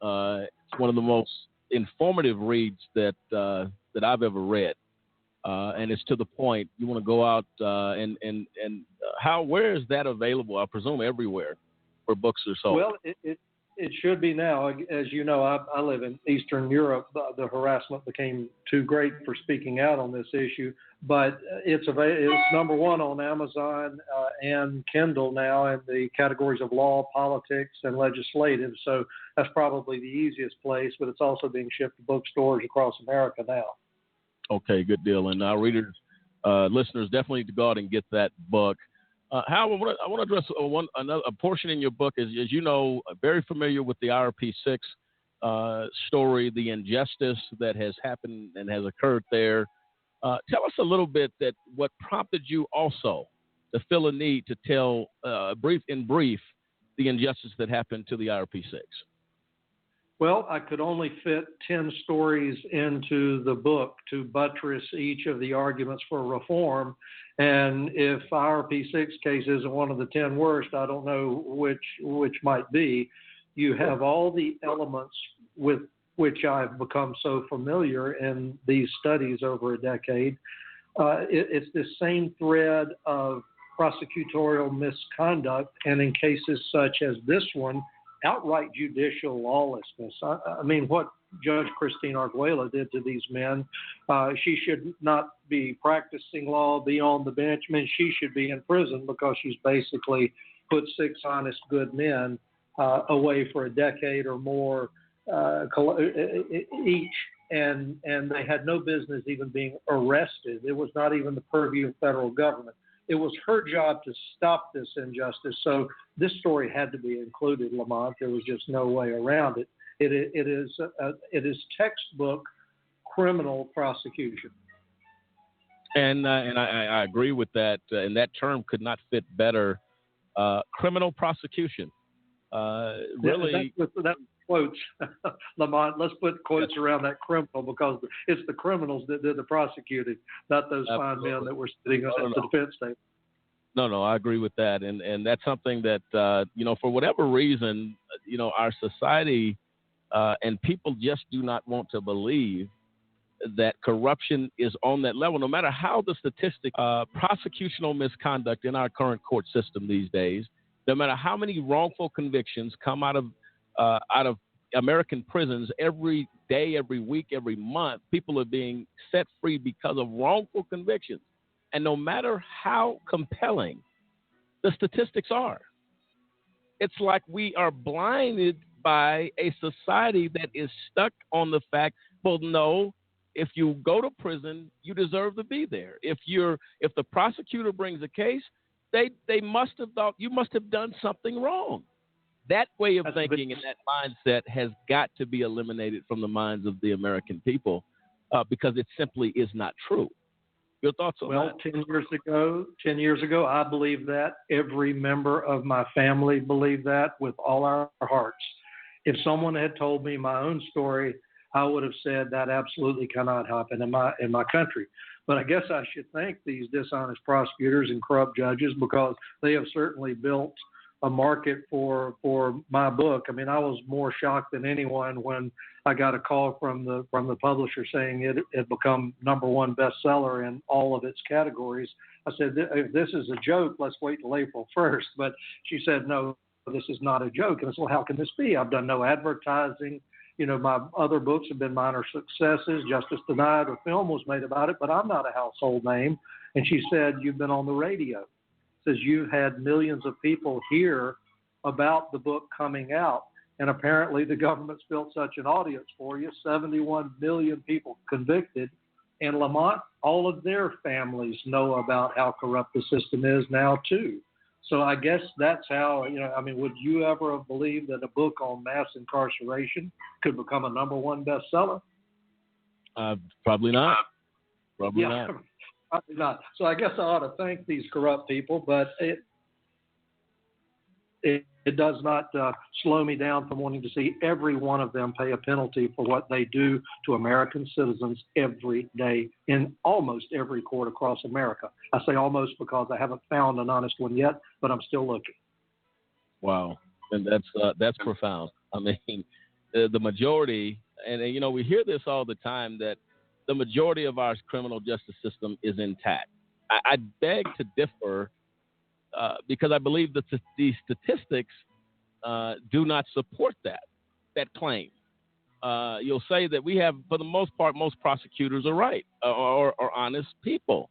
It's one of the most informative reads that I've ever read. And it's to the point. You want to go out where is that available? I presume everywhere where books are sold. Well, it should be now. As you know, I live in Eastern Europe. The harassment became too great for speaking out on this issue. But it's number one on Amazon and Kindle now in the categories of law, politics, and legislative. So that's probably the easiest place. But it's also being shipped to bookstores across America now. Okay, good deal. And our readers, listeners, definitely need to go out and get that book. Howard, I want to address a portion in your book. As you know, very familiar with the IRP6 story, the injustice that has happened and has occurred there. Tell us a little bit that what prompted you also to feel a need to tell, in brief, the injustice that happened to the IRP6. Well, I could only fit 10 stories into the book to buttress each of the arguments for reform. And if IRP6 case isn't one of the 10 worst, I don't know which might be. You have all the elements with which I've become so familiar in these studies over a decade. It's the same thread of prosecutorial misconduct, and in cases such as this one, outright judicial lawlessness. I mean, what Judge Christine Arguello did to these men, she should not be practicing law, be on the bench. I mean, she should be in prison because she's basically put 6 honest, good men away for a decade or more each, and they had no business even being arrested. It was not even the purview of federal government. It was her job to stop this injustice. So this story had to be included, Lamont. There was just no way around it. It is textbook criminal prosecution. And I agree with that. And that term could not fit better. Criminal prosecution. Really, that's quotes, Lamont. Let's put quotes around that criminal because it's the criminals that did the prosecuting, not those fine men that were sitting at the defense table. No, I agree with that, and that's something that for whatever reason, our society and people just do not want to believe that corruption is on that level. No matter how the statistics, prosecutional misconduct in our current court system these days, no matter how many wrongful convictions come out of American prisons every day, every week, every month, people are being set free because of wrongful convictions. And no matter how compelling the statistics are, it's like we are blinded by a society that is stuck on the fact, well, no, if you go to prison, you deserve to be there. If the prosecutor brings a case, they must have thought you must have done something wrong. That way of thinking and that mindset has got to be eliminated from the minds of the American people because it simply is not true. Your thoughts on that? 10 years ago, I believed that. Every member of my family believed that with all our hearts. If someone had told me my own story, I would have said that absolutely cannot happen in my country. But I guess I should thank these dishonest prosecutors and corrupt judges because they have certainly built a market for my book. I mean, I was more shocked than anyone when I got a call from the publisher saying it had become #1 bestseller in all of its categories. I said, if this is a joke, let's wait till April 1st. But she said, no, this is not a joke. And I said, well, how can this be? I've done no advertising. You know, my other books have been minor successes. Justice Denied, a film was made about it, but I'm not a household name. And she said, you've been on the radio. Says you've had millions of people hear about the book coming out. And apparently the government's built such an audience for you, 71 million people convicted. And Lamont, all of their families know about how corrupt the system is now, too. So I guess that's how, you know, I mean, would you ever have believed that a book on mass incarceration could become a #1 bestseller? Probably not. Probably not. Probably not. So I guess I ought to thank these corrupt people, but it does not slow me down from wanting to see every one of them pay a penalty for what they do to American citizens every day in almost every court across America. I say almost because I haven't found an honest one yet, but I'm still looking. Wow, and that's profound. I mean, the majority, and you know, we hear this all the time that the majority of our criminal justice system is intact. I beg to differ. Because I believe that the statistics do not support that claim. You'll say that we have, for the most part, most prosecutors are right or honest people.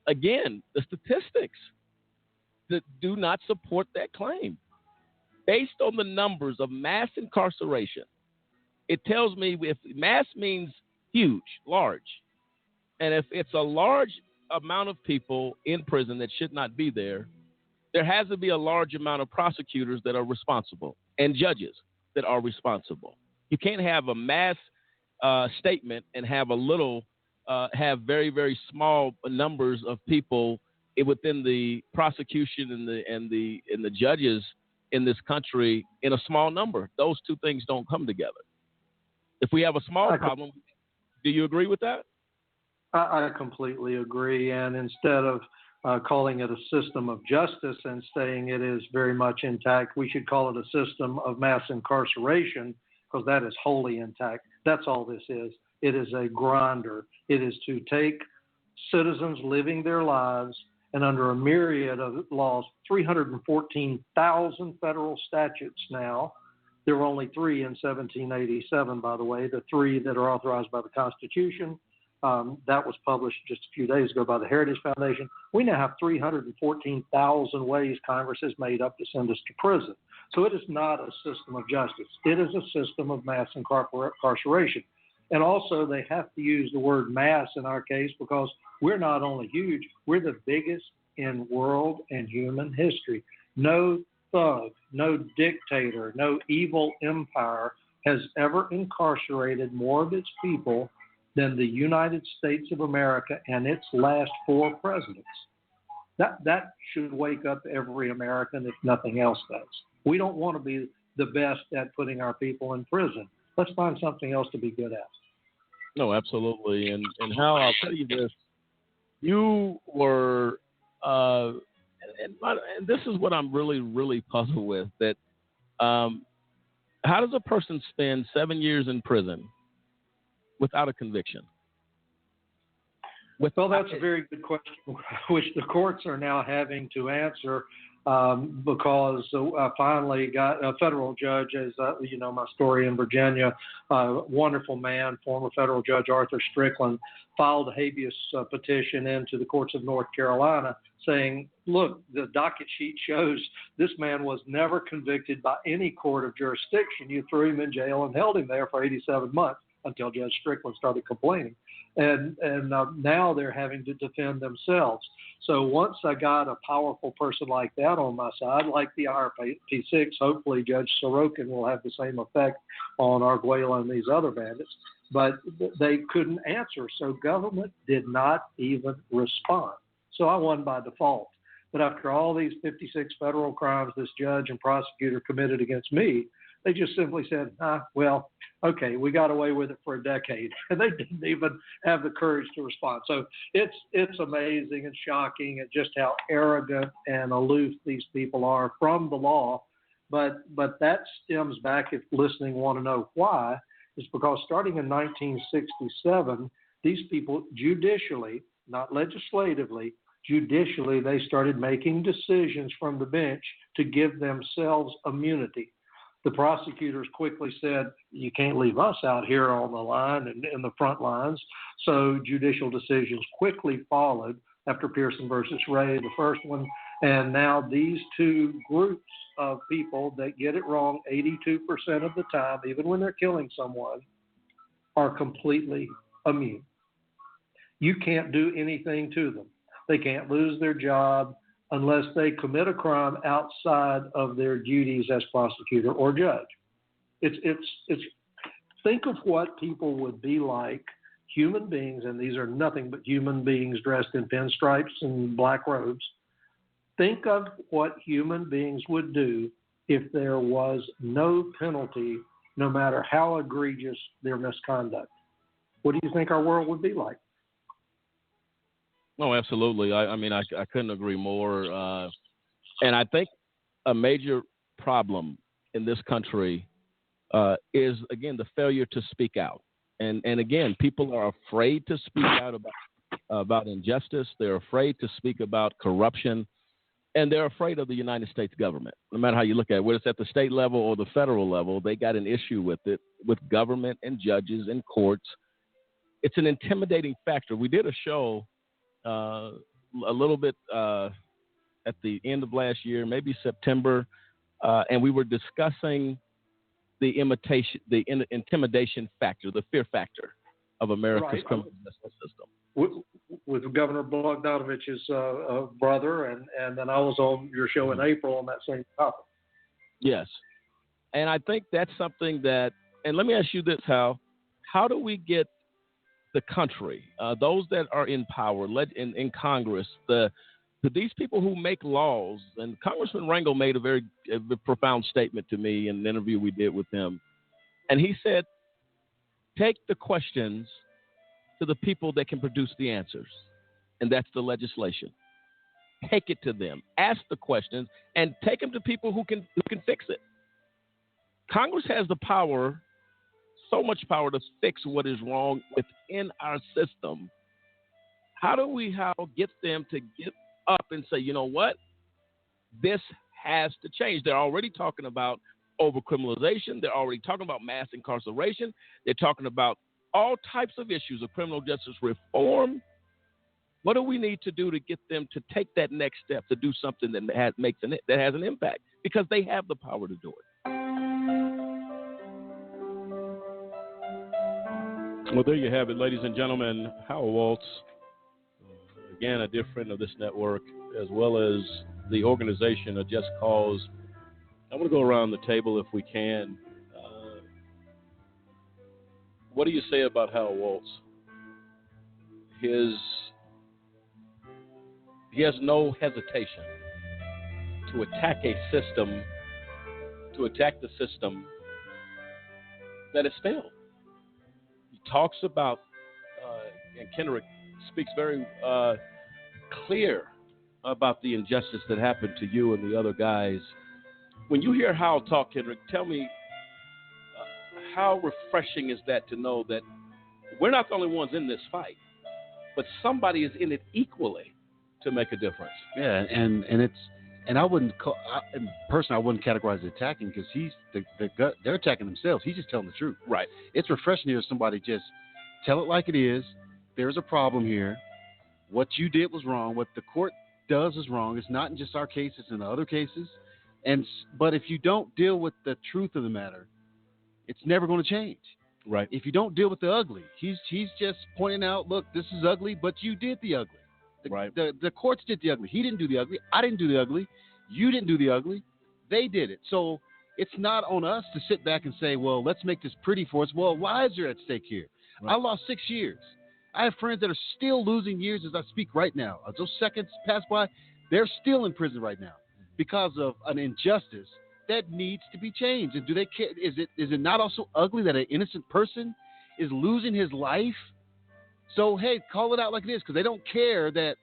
Again, the statistics that do not support that claim. Based on the numbers of mass incarceration, it tells me if mass means huge, large, and if it's a large amount of people in prison that should not be there, there has to be a large amount of prosecutors that are responsible and judges that are responsible. You can't have a mass statement and have have very, very small numbers of people within the prosecution and the judges in this country in a small number. Those two things don't come together. If we have a small problem, do you agree with that? I completely agree. And instead of calling it a system of justice and saying it is very much intact, we should call it a system of mass incarceration because that is wholly intact. That's all this is. It is a grinder. It is to take citizens living their lives and under a myriad of laws, 314,000 federal statutes now. There were only 3 in 1787, by the way, the 3 that are authorized by the Constitution. That was published just a few days ago by the Heritage Foundation. We now have 314,000 ways Congress has made up to send us to prison. So it is not a system of justice. It is a system of mass incarceration. And also they have to use the word mass in our case because we're not only huge, we're the biggest in world and human history. No thug, no dictator, no evil empire has ever incarcerated more of its people than the United States of America and its last 4 presidents. That should wake up every American if nothing else does. We don't want to be the best at putting our people in prison. Let's find something else to be good at. No, absolutely. And Hal, I'll tell you this. You were, and this is what I'm really, really puzzled with, that how does a person spend 7 years in prison without a conviction? Well, that's a very good question, which the courts are now having to answer because I finally got a federal judge, as you know, my story in Virginia, wonderful man, former federal judge Arthur Strickland, filed a habeas petition into the courts of North Carolina saying, look, the docket sheet shows this man was never convicted by any court of jurisdiction. You threw him in jail and held him there for 87 months until Judge Strickland started complaining. And now they're having to defend themselves. So once I got a powerful person like that on my side, like the IRP6, hopefully Judge Sorokin will have the same effect on Arguello and these other bandits. But they couldn't answer, so government did not even respond. So I won by default. But after all these 56 federal crimes this judge and prosecutor committed against me, they just simply said, well, okay, we got away with it for a decade. And they didn't even have the courage to respond. So it's amazing and shocking at just how arrogant and aloof these people are from the law. But that stems back, if listening want to know why, is because starting in 1967, these people judicially, not legislatively, judicially, they started making decisions from the bench to give themselves immunity. The prosecutors quickly said, you can't leave us out here on the line and in the front lines. So judicial decisions quickly followed after Pearson versus Ray, the first one. And now these two groups of people that get it wrong 82% of the time, even when they're killing someone, are completely immune. You can't do anything to them. They can't lose their job unless they commit a crime outside of their duties as prosecutor or judge. It's think of what people would be like, human beings, and these are nothing but human beings dressed in pinstripes and black robes. Think of what human beings would do if there was no penalty, no matter how egregious their misconduct. What do you think our world would be like? Oh, absolutely. I couldn't agree more. And I think a major problem in this country is, again, the failure to speak out. And again, people are afraid to speak out about injustice. They're afraid to speak about corruption. And they're afraid of the United States government. No matter how you look at it, whether it's at the state level or the federal level, they got an issue with it, with government and judges and courts. It's an intimidating factor. We did a show a little bit at the end of last year, maybe September, and we were discussing the intimidation factor, the fear factor of America's criminal justice system. With Governor Bogdanovich's brother, and then I was on your show in April on that same topic. Yes. And I think that's something that, and let me ask you this, Hal, how do we get the country, those that are in power, in Congress, these people who make laws, and Congressman Rangel made a very profound statement to me in an interview we did with him, and he said, take the questions to the people that can produce the answers, and that's the legislation. Take it to them, ask the questions, and take them to people who can fix it. Congress has the power, so much power, to fix what is wrong within our system. How do we get them to get up and say, you know what, this has to change? They're already talking about overcriminalization. They're already talking about mass incarceration. They're talking about all types of issues of criminal justice reform. What do we need to do to get them to take that next step, to do something that has an impact? Because they have the power to do it. Well, there you have it, ladies and gentlemen. Hal Waltz, again, a dear friend of this network, as well as the organization, A Just Cause. I want to go around the table if we can. What do you say about Hal Waltz? He has no hesitation to attack the system that has failed. He talks about, and Kendrick speaks very clear about the injustice that happened to you and the other guys. When you hear Hal talk, Kendrick, tell me, how refreshing is that to know that we're not the only ones in this fight, but somebody is in it equally to make a difference? Yeah, and I wouldn't personally, I wouldn't categorize it attacking, because they're attacking themselves. He's just telling the truth. Right. It's refreshing to hear somebody just tell it like it is. There's a problem here. What you did was wrong. What the court does is wrong. It's not in just our case; it's in other cases. But if you don't deal with the truth of the matter, it's never going to change. Right. If you don't deal with the ugly, he's just pointing out, look, this is ugly, but you did the ugly. The courts did the ugly. He didn't do the ugly. I didn't do the ugly. You didn't do the ugly. They did it. So it's not on us to sit back and say, well, let's make this pretty for us. Well, lives are at stake here. Right. I lost 6 years. I have friends that are still losing years as I speak right now. As those seconds pass by, they're still in prison right now because of an injustice that needs to be changed. And do they care? Is it not also ugly that an innocent person is losing his life? So, hey, call it out like it is, because they don't care that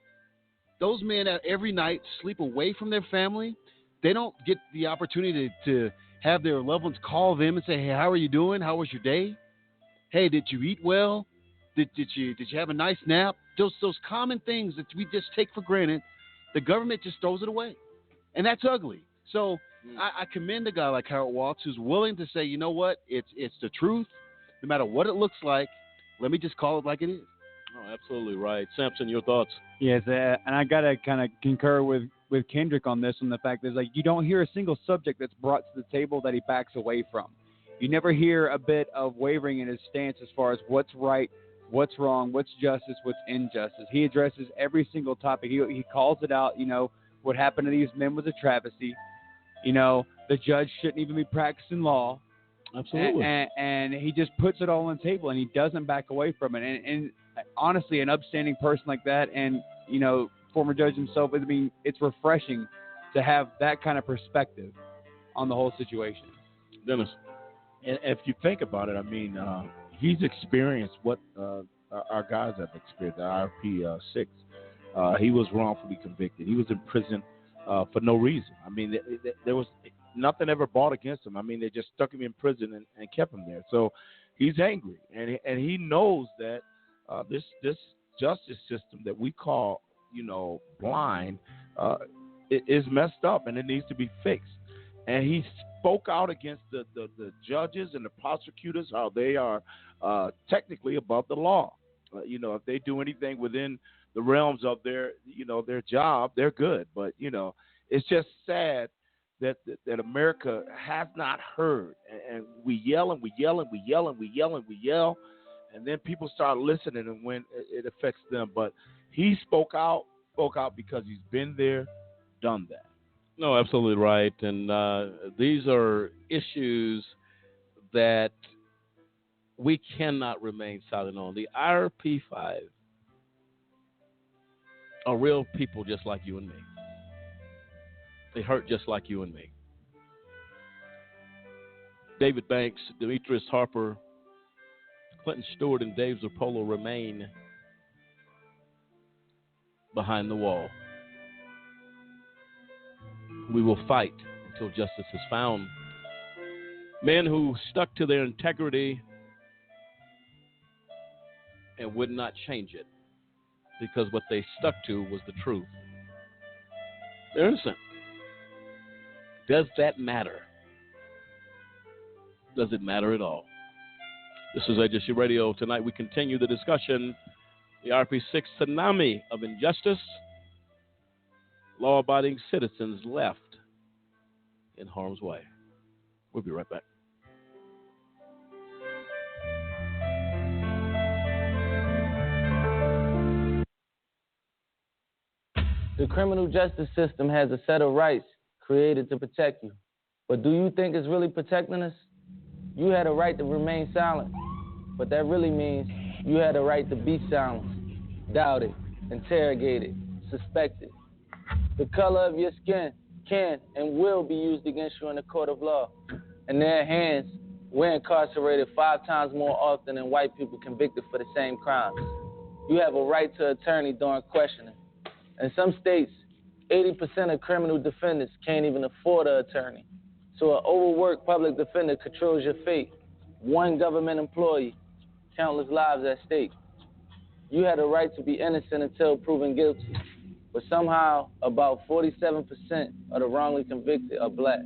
those men every night sleep away from their family. They don't get the opportunity to have their loved ones call them and say, hey, how are you doing? How was your day? Hey, did you eat well? Did you have a nice nap? Those common things that we just take for granted, the government just throws it away. And that's ugly. So I commend a guy like Harold Waltz who's willing to say, you know what, it's the truth. No matter what it looks like, let me just call it like it is. Oh, absolutely right. Sampson, your thoughts? Yes, and I got to kind of concur with Kendrick on this, on the fact that like you don't hear a single subject that's brought to the table that he backs away from. You never hear a bit of wavering in his stance as far as what's right, what's wrong, what's justice, what's injustice. He addresses every single topic. He calls it out. You know, what happened to these men was a travesty. You know, the judge shouldn't even be practicing law. Absolutely. And he just puts it all on the table, and he doesn't back away from it. And honestly, an upstanding person like that, and, you know, former judge himself, I mean, it's refreshing to have that kind of perspective on the whole situation. Dennis. And if you think about it, I mean, he's experienced what our guys have experienced, the IRP6. He was wrongfully convicted. He was in prison for no reason. I mean, there was nothing ever brought against him. I mean, they just stuck him in prison and kept him there. So he's angry, and he knows that this justice system that we call, you know, blind, is messed up, and it needs to be fixed. And he spoke out against the judges and the prosecutors, how they are technically above the law. You know, if they do anything within the realms of their, you know, their job, they're good. But, you know, it's just sad that America has not heard. And we yell and we yell and we yell and we yell and we yell. And then people start listening, and when it affects them. But he spoke out because he's been there, done that. No, absolutely right. And these are issues that we cannot remain silent on. The IRP5 are real people just like you and me. They hurt just like you and me. David Banks, Demetrius Harper, Clinton Stewart, and Dave Zerpolo remain behind the wall. We will fight until justice is found. Men who stuck to their integrity and would not change it because what they stuck to was the truth. They're innocent. Does that matter? Does it matter at all? This is AJC Radio. Tonight we continue the discussion. The IRP6 tsunami of injustice. Law-abiding citizens left in harm's way. We'll be right back. The criminal justice system has a set of rights created to protect you. But do you think it's really protecting us? You had a right to remain silent, but that really means you had a right to be silenced, doubted, interrogated, suspected. The color of your skin can and will be used against you in the court of law. In their hands, we're incarcerated 5 times more often than white people convicted for the same crimes. You have a right to attorney during questioning. In some states, 80% of criminal defendants can't even afford an attorney. So an overworked public defender controls your fate. One government employee, countless lives at stake. You had a right to be innocent until proven guilty. But somehow, about 47% of the wrongly convicted are black.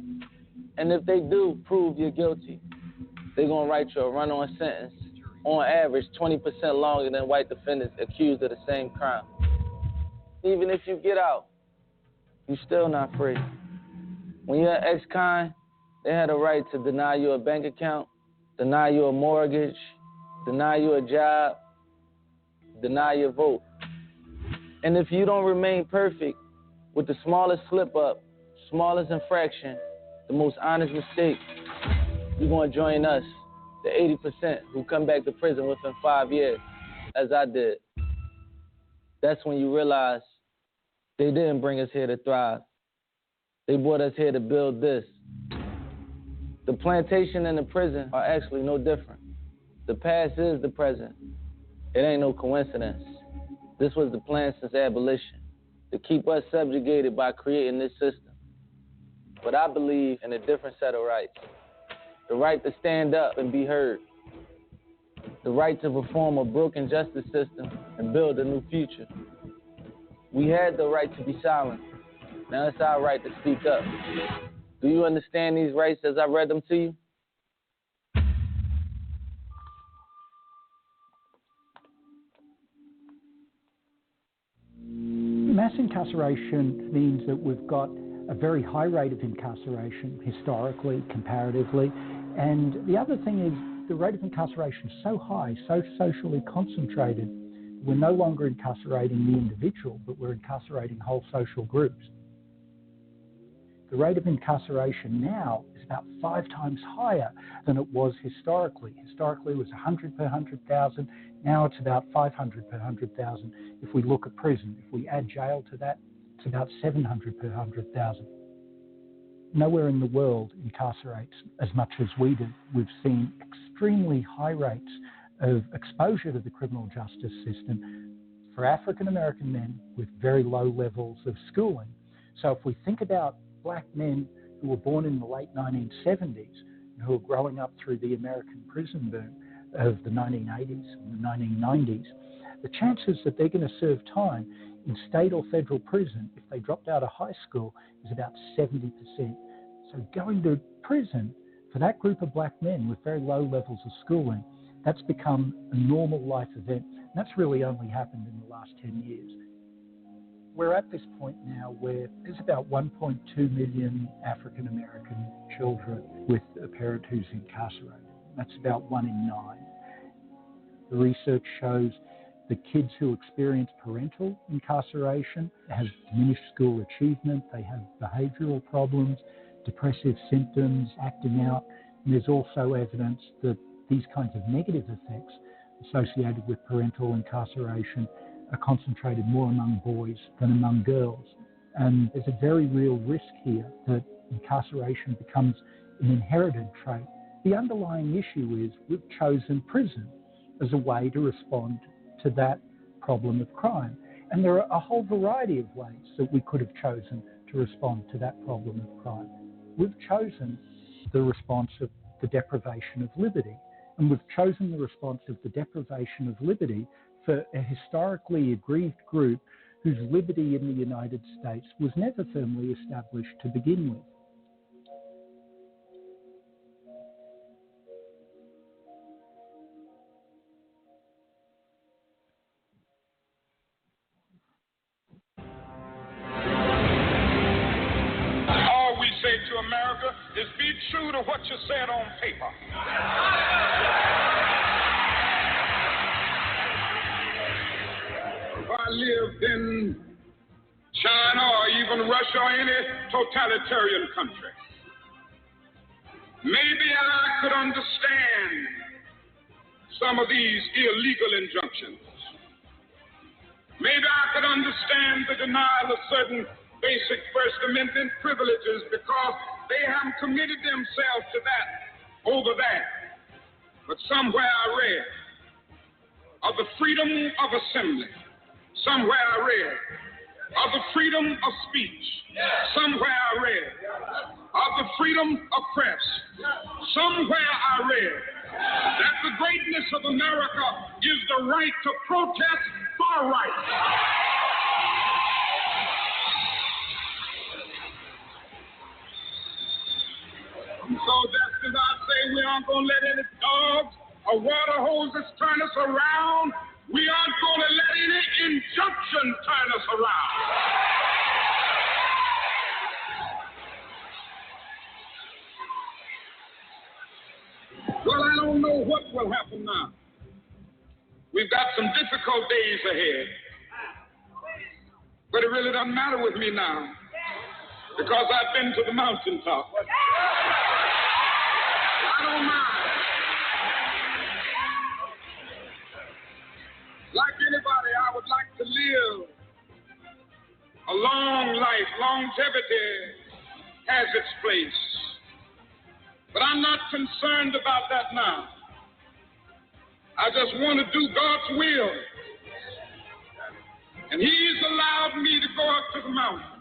And if they do prove you're guilty, they're going to write you a run-on sentence, on average 20% longer than white defendants accused of the same crime. Even if you get out, you're still not free. When you're an ex-con, they had a right to deny you a bank account, deny you a mortgage, deny you a job, deny your vote. And if you don't remain perfect with the smallest slip up, smallest infraction, the most honest mistake, you're going to join us, the 80% who come back to prison within 5 years, as I did. That's when you realize they didn't bring us here to thrive. They brought us here to build this. The plantation and the prison are actually no different. The past is the present. It ain't no coincidence. This was the plan since abolition, to keep us subjugated by creating this system. But I believe in a different set of rights. The right to stand up and be heard. The right to reform a broken justice system and build a new future. We had the right to be silent. Now it's our right to speak up. Do you understand these rights as I read them to you? Mass incarceration means that we've got a very high rate of incarceration, historically, comparatively. And the other thing is the rate of incarceration is so high, so socially concentrated, we're no longer incarcerating the individual, but we're incarcerating whole social groups. The rate of incarceration now is about 5 times higher than it was historically. Historically, it was 100 per 100,000. Now it's about 500 per 100,000. If we look at prison, if we add jail to that, it's about 700 per 100,000. Nowhere in the world incarcerates as much as we do. We've seen extremely high rates of exposure to the criminal justice system for African American men with very low levels of schooling. So if we think about black men who were born in the late 1970s and who are growing up through the American prison boom of the 1980s and the 1990s, the chances that they're going to serve time in state or federal prison if they dropped out of high school is about 70%. So going to prison for that group of black men with very low levels of schooling, that's become a normal life event. And that's really only happened in the last 10 years. We're at this point now where there's about 1.2 million African American children with a parent who's incarcerated. That's about 1 in 9. The research shows the kids who experience parental incarceration have diminished school achievement, they have behavioral problems, depressive symptoms, acting out, and there's also evidence that these kinds of negative effects associated with parental incarceration are concentrated more among boys than among girls. And there's a very real risk here that incarceration becomes an inherited trait. The underlying issue is we've chosen prison as a way to respond to that problem of crime. And there are a whole variety of ways that we could have chosen to respond to that problem of crime. We've chosen the response of the deprivation of liberty. And we've chosen the response of the deprivation of liberty for a historically aggrieved group whose liberty in the United States was never firmly established to begin with. All we say to America is be true to what you said on paper. If I lived in China or even Russia or any totalitarian country, maybe I could understand some of these illegal injunctions. Maybe I could understand the denial of certain basic First Amendment privileges because they haven't committed themselves to that over that. But somewhere I read of the freedom of assembly. Somewhere I read of the freedom of speech. Somewhere I read of the freedom of press. Somewhere I read that the greatness of America is the right to protest for rights. So just as I say, we aren't going to let any dogs or water hoses turn us around. We aren't going to let any injunction turn us around. Well, I don't don't know what will happen now. We've got some difficult days ahead. But it really doesn't matter with me now because I've been to the mountaintop. I don't mind. Like anybody, I would like to live a long life. Longevity has its place. But I'm not concerned about that now. I just want to do God's will. And He's allowed me to go up to the mountain.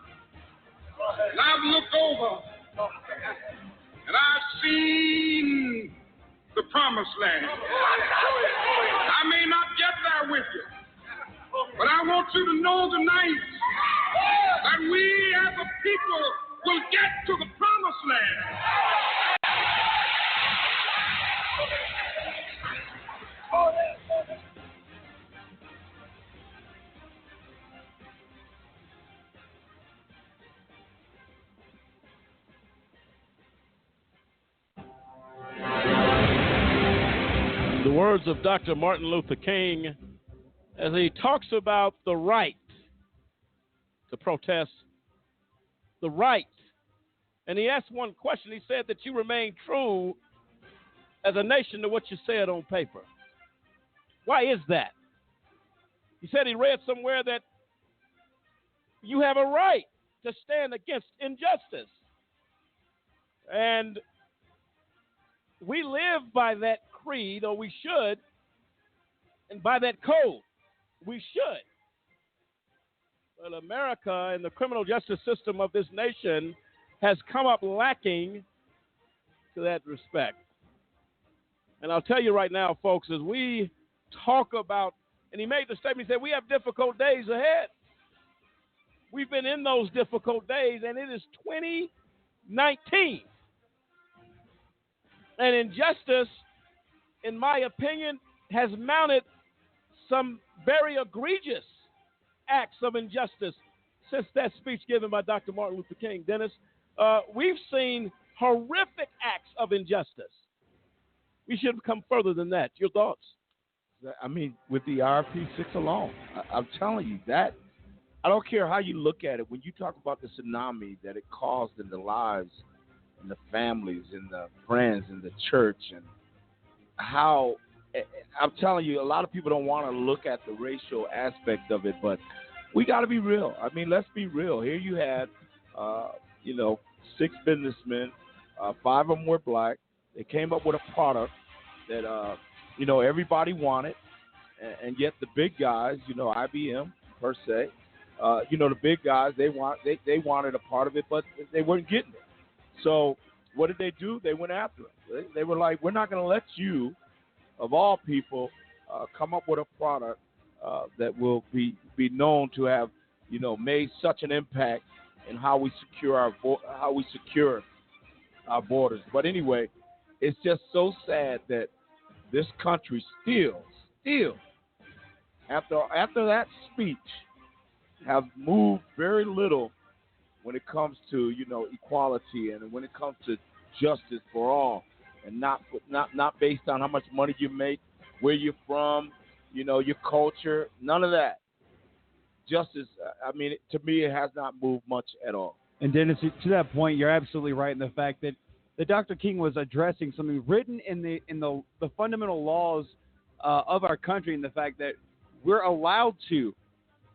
And I've looked over and I've seen the promised land. I may not get there with you, but I want you to know tonight that we as a people will get to the promised land. The words of Dr. Martin Luther King as he talks about the right to protest, the right. And he asked one question. He said that you remain true as a nation to what you said on paper. Why is that? He said he read somewhere that you have a right to stand against injustice. And we live by that creed, or we should, and by that code, we should. But America and the criminal justice system of this nation has come up lacking to that respect. And I'll tell you right now, folks, as we talk about, and he made the statement, he said, we have difficult days ahead. We've been in those difficult days, and it is 2019. And injustice, in my opinion, has mounted some very egregious acts of injustice since that speech given by Dr. Martin Luther King. Dennis, we've seen horrific acts of injustice. We should have come further than that. Your thoughts? I mean, with the IRP6 alone, I'm telling you that. I don't care how you look at it. When you talk about the tsunami that it caused in the lives and the families and the friends and the church, and how, I'm telling you, a lot of people don't want to look at the racial aspect of it, but we got to be real. I mean, let's be real. Here you had, 6 businessmen, 5 of them were black. They came up with a product that, everybody wanted, and yet the big guys, IBM per se, the big guys, they wanted a part of it, but they weren't getting it. So what did they do? They went after it. They were like, we're not going to let you, of all people, come up with a product that will be known to have, made such an impact in how we secure our borders. But anyway, it's just so sad that this country still, after that speech, have moved very little when it comes to, equality and when it comes to justice for all, and not based on how much money you make, where you're from, your culture, none of that. Justice, to me, it has not moved much at all. And Dennis, to that point, you're absolutely right in the fact that Dr. King was addressing something written in the fundamental laws of our country, and the fact that we're allowed to,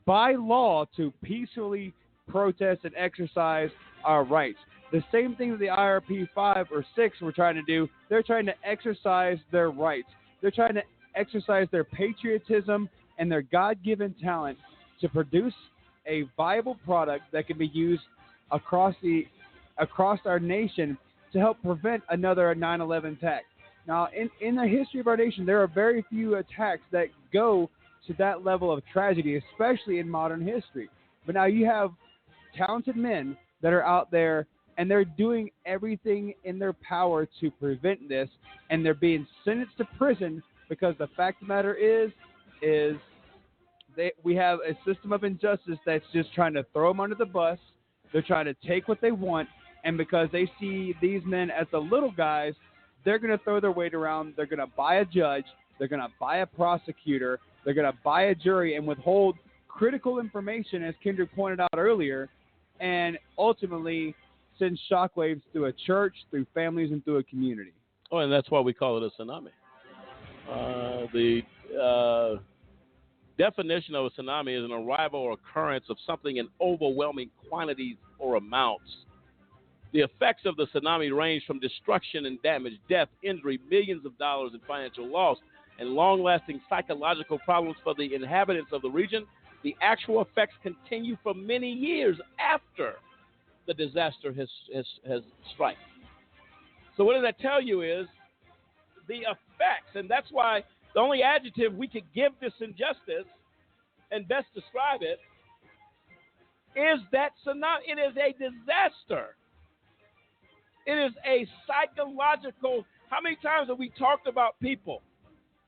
by law, to peacefully protest and exercise our rights. The same thing that the IRP 5 or 6 were trying to do. They're trying to exercise their rights. They're trying to exercise their patriotism and their God-given talent to produce a viable product that can be used across our nation to help prevent another 9/11 attack. Now, in the history of our nation, there are very few attacks that go to that level of tragedy, especially in modern history. But now you have talented men that are out there, and they're doing everything in their power to prevent this, and they're being sentenced to prison because the fact of the matter is we have a system of injustice that's just trying to throw them under the bus. They're trying to take what they want, and because they see these men as the little guys, they're going to throw their weight around. They're going to buy a judge. They're going to buy a prosecutor. They're going to buy a jury and withhold critical information, as Kendrick pointed out earlier, and ultimately send shockwaves through a church, through families, and through a community. Oh, and that's why we call it a tsunami. The definition of a tsunami is an arrival or occurrence of something in overwhelming quantities or amounts. The effects of the tsunami range from destruction and damage, death, injury, millions of dollars in financial loss, and long-lasting psychological problems for the inhabitants of the region. The actual effects continue for many years after the disaster has struck. So what does that tell you is the effects, and that's why the only adjective we could give this injustice and best describe it is that tsunami. It is a disaster. It is a psychological. How many times have we talked about people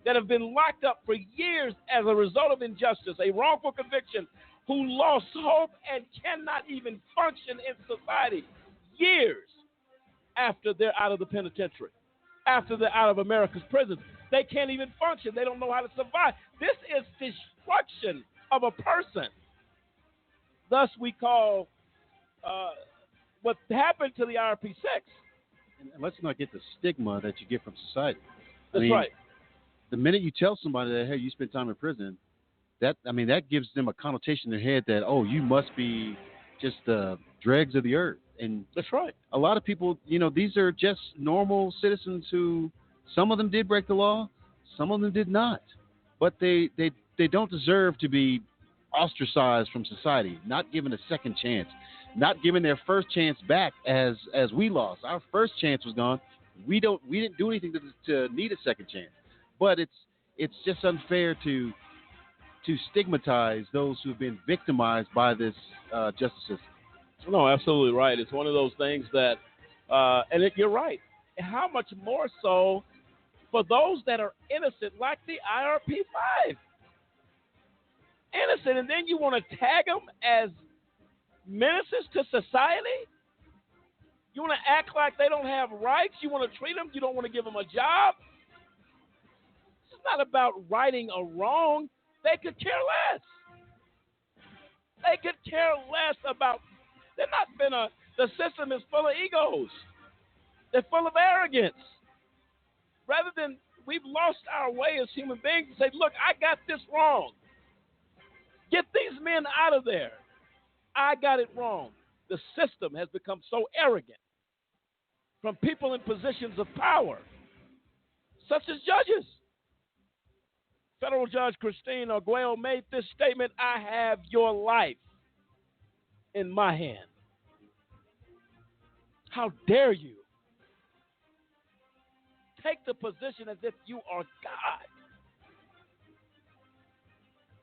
that have been locked up for years as a result of injustice, a wrongful conviction, who lost hope and cannot even function in society years after they're out of the penitentiary, after they're out of America's prisons? They can't even function. They don't know how to survive. This is destruction of a person. Thus, we call what happened to the IRP6. And let's not get the stigma that you get from society. That's right. The minute you tell somebody that, hey, you spent time in prison, that gives them a connotation in their head that, oh, you must be just the dregs of the earth. And that's right. A lot of people, these are just normal citizens who, some of them did break the law, some of them did not. But they don't deserve to be ostracized from society, not given a second chance, not given their first chance back as we lost. Our first chance was gone. We didn't do anything to need a second chance. But it's just unfair to stigmatize those who have been victimized by this justice system. No, absolutely right. It's one of those things that, you're right. How much more so for those that are innocent, like the IRP5. Innocent, and then you want to tag them as menaces to society? You want to act like they don't have rights? You want to treat them? You don't want to give them a job? It's not about righting a wrong. They could care less. They could care less about. They're not finna. The system is full of egos. They're full of arrogance. Rather than we've lost our way as human beings to say, look, I got this wrong. Get these men out of there. I got it wrong. The system has become so arrogant from people in positions of power, such as judges. Federal Judge Christine Arguello made this statement: I have your life in my hand. How dare you take the position as if you are God?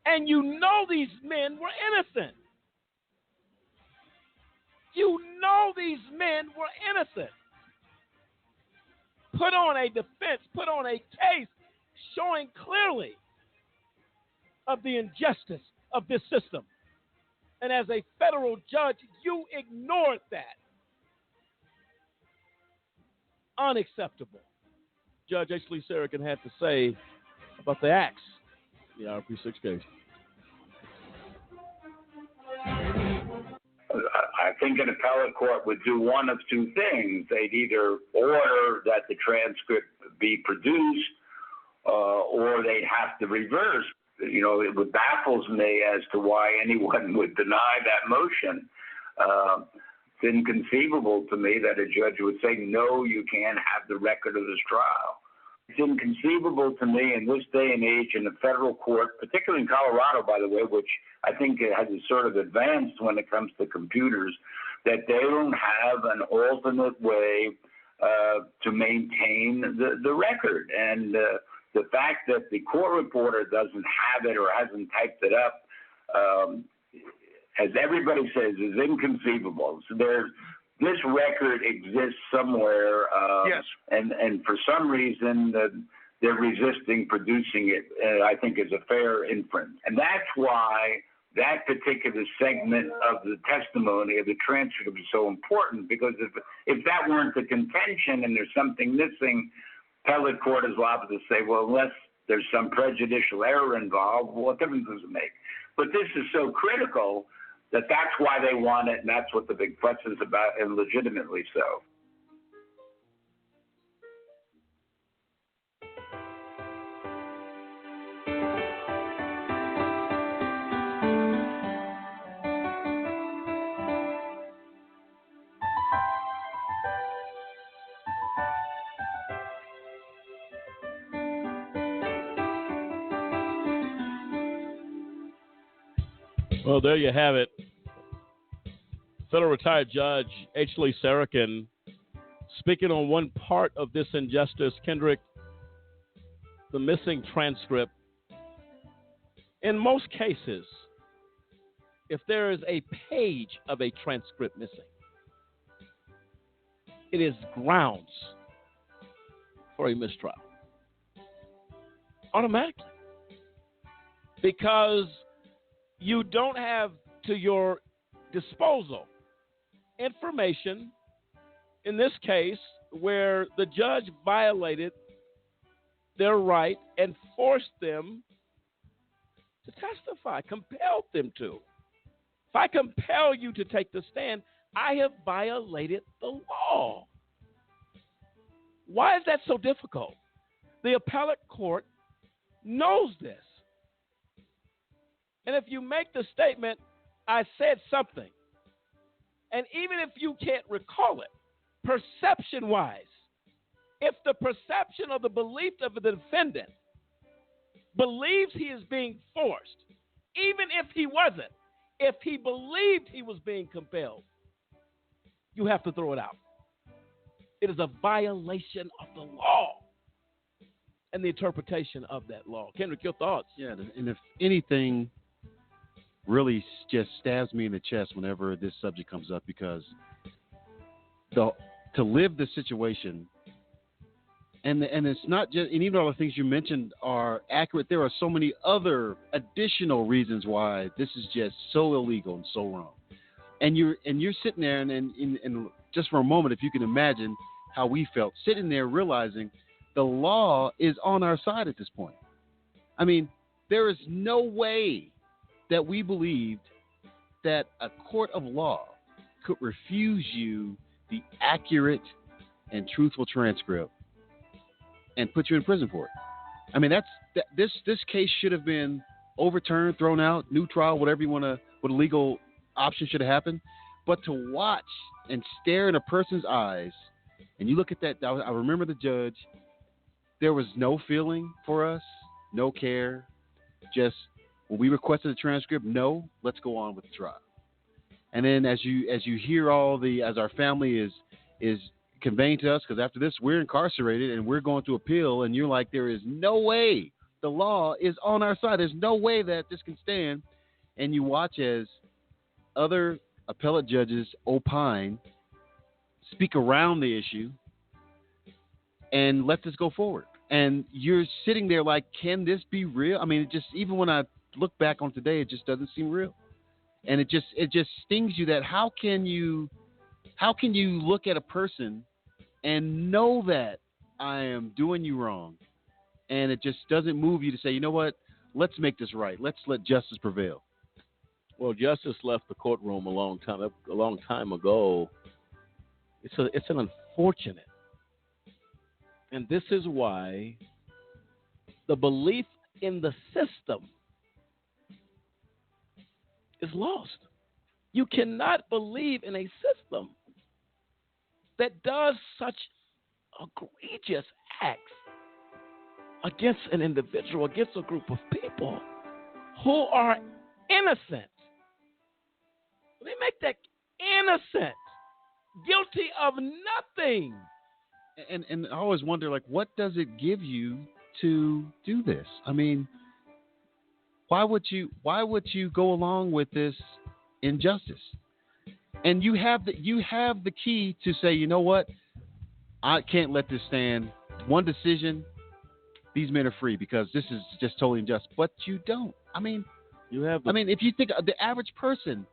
And you know these men were innocent. You know these men were innocent. Put on a defense, put on a case showing clearly of the injustice of this system. And as a federal judge, you ignored that. Unacceptable. Judge H. Lee Saracen had to say about the acts in the IRP6 case. I think an appellate court would do one of two things. They'd either order that the transcript be produced or they'd have to reverse. It baffles me as to why anyone would deny that motion. It's inconceivable to me that a judge would say, no, you can't have the record of this trial. It's inconceivable to me in this day and age in the federal court, particularly in Colorado, by the way, which I think it has sort of advanced when it comes to computers, that they don't have an alternate way to maintain the record. And the fact that the court reporter doesn't have it or hasn't typed it up, as everybody says, is inconceivable. So this record exists somewhere, yes. And for some reason they're resisting producing it, I think is a fair inference. And that's why that particular segment of the testimony of the transcript is so important, because if that weren't the contention and there's something missing, appellate court is liable to say, well, unless there's some prejudicial error involved, what difference does it make? But this is so critical that that's why they want it, and that's what the big fuss is about, and legitimately so. Well, there you have it. Federal retired Judge H. Lee Sarakin speaking on one part of this injustice, Kendrick, the missing transcript. In most cases, if there is a page of a transcript missing, it is grounds for a mistrial. Automatically. Because you don't have to your disposal information, in this case, where the judge violated their right and forced them to testify, compelled them to. If I compel you to take the stand, I have violated the law. Why is that so difficult? The appellate court knows this. And if you make the statement, I said something, and even if you can't recall it, perception-wise, if the perception or the belief of the defendant believes he is being forced, even if he wasn't, if he believed he was being compelled, you have to throw it out. It is a violation of the law and the interpretation of that law. Kendrick, your thoughts? Yeah, and if anything really just stabs me in the chest whenever this subject comes up, because to live the situation, and it's not just, and even all the things you mentioned are accurate, there are so many other additional reasons why this is just so illegal and so wrong. And you're sitting there, and just for a moment, if you can imagine how we felt sitting there realizing the law is on our side at this point. I mean, there is no way that we believed that a court of law could refuse you the accurate and truthful transcript and put you in prison for it. I mean, this case should have been overturned, thrown out, new trial, whatever you want to, what legal option should have happened. But to watch and stare in a person's eyes, and you look at that, I remember the judge, there was no feeling for us, no care, just when we requested a transcript, no, let's go on with the trial. And then as you hear as our family is conveying to us, because after this we're incarcerated and we're going to appeal, and you're like, there is no way the law is on our side. There's no way that this can stand. And you watch as other appellate judges opine, speak around the issue, and let this go forward. And you're sitting there like, can this be real? I mean, it just, even when I look back on today, it just doesn't seem real. And it just stings you that how can you look at a person and know that I am doing you wrong, and it just doesn't move you to say, you know what, let's make this right. Let's let justice prevail. Well, justice left the courtroom a long time ago. It's an unfortunate, and this is why the belief in the system is lost. You cannot believe in a system that does such egregious acts against an individual, against a group of people who are innocent. They make that innocent, guilty of nothing. And I always wonder, like, what does it give you to do this? I mean, why would you go along with this injustice? And you have the key to say, you know what, I can't let this stand. One decision, these men are free because this is just totally unjust. But you don't. I mean, You have. I mean, if you think of the average person,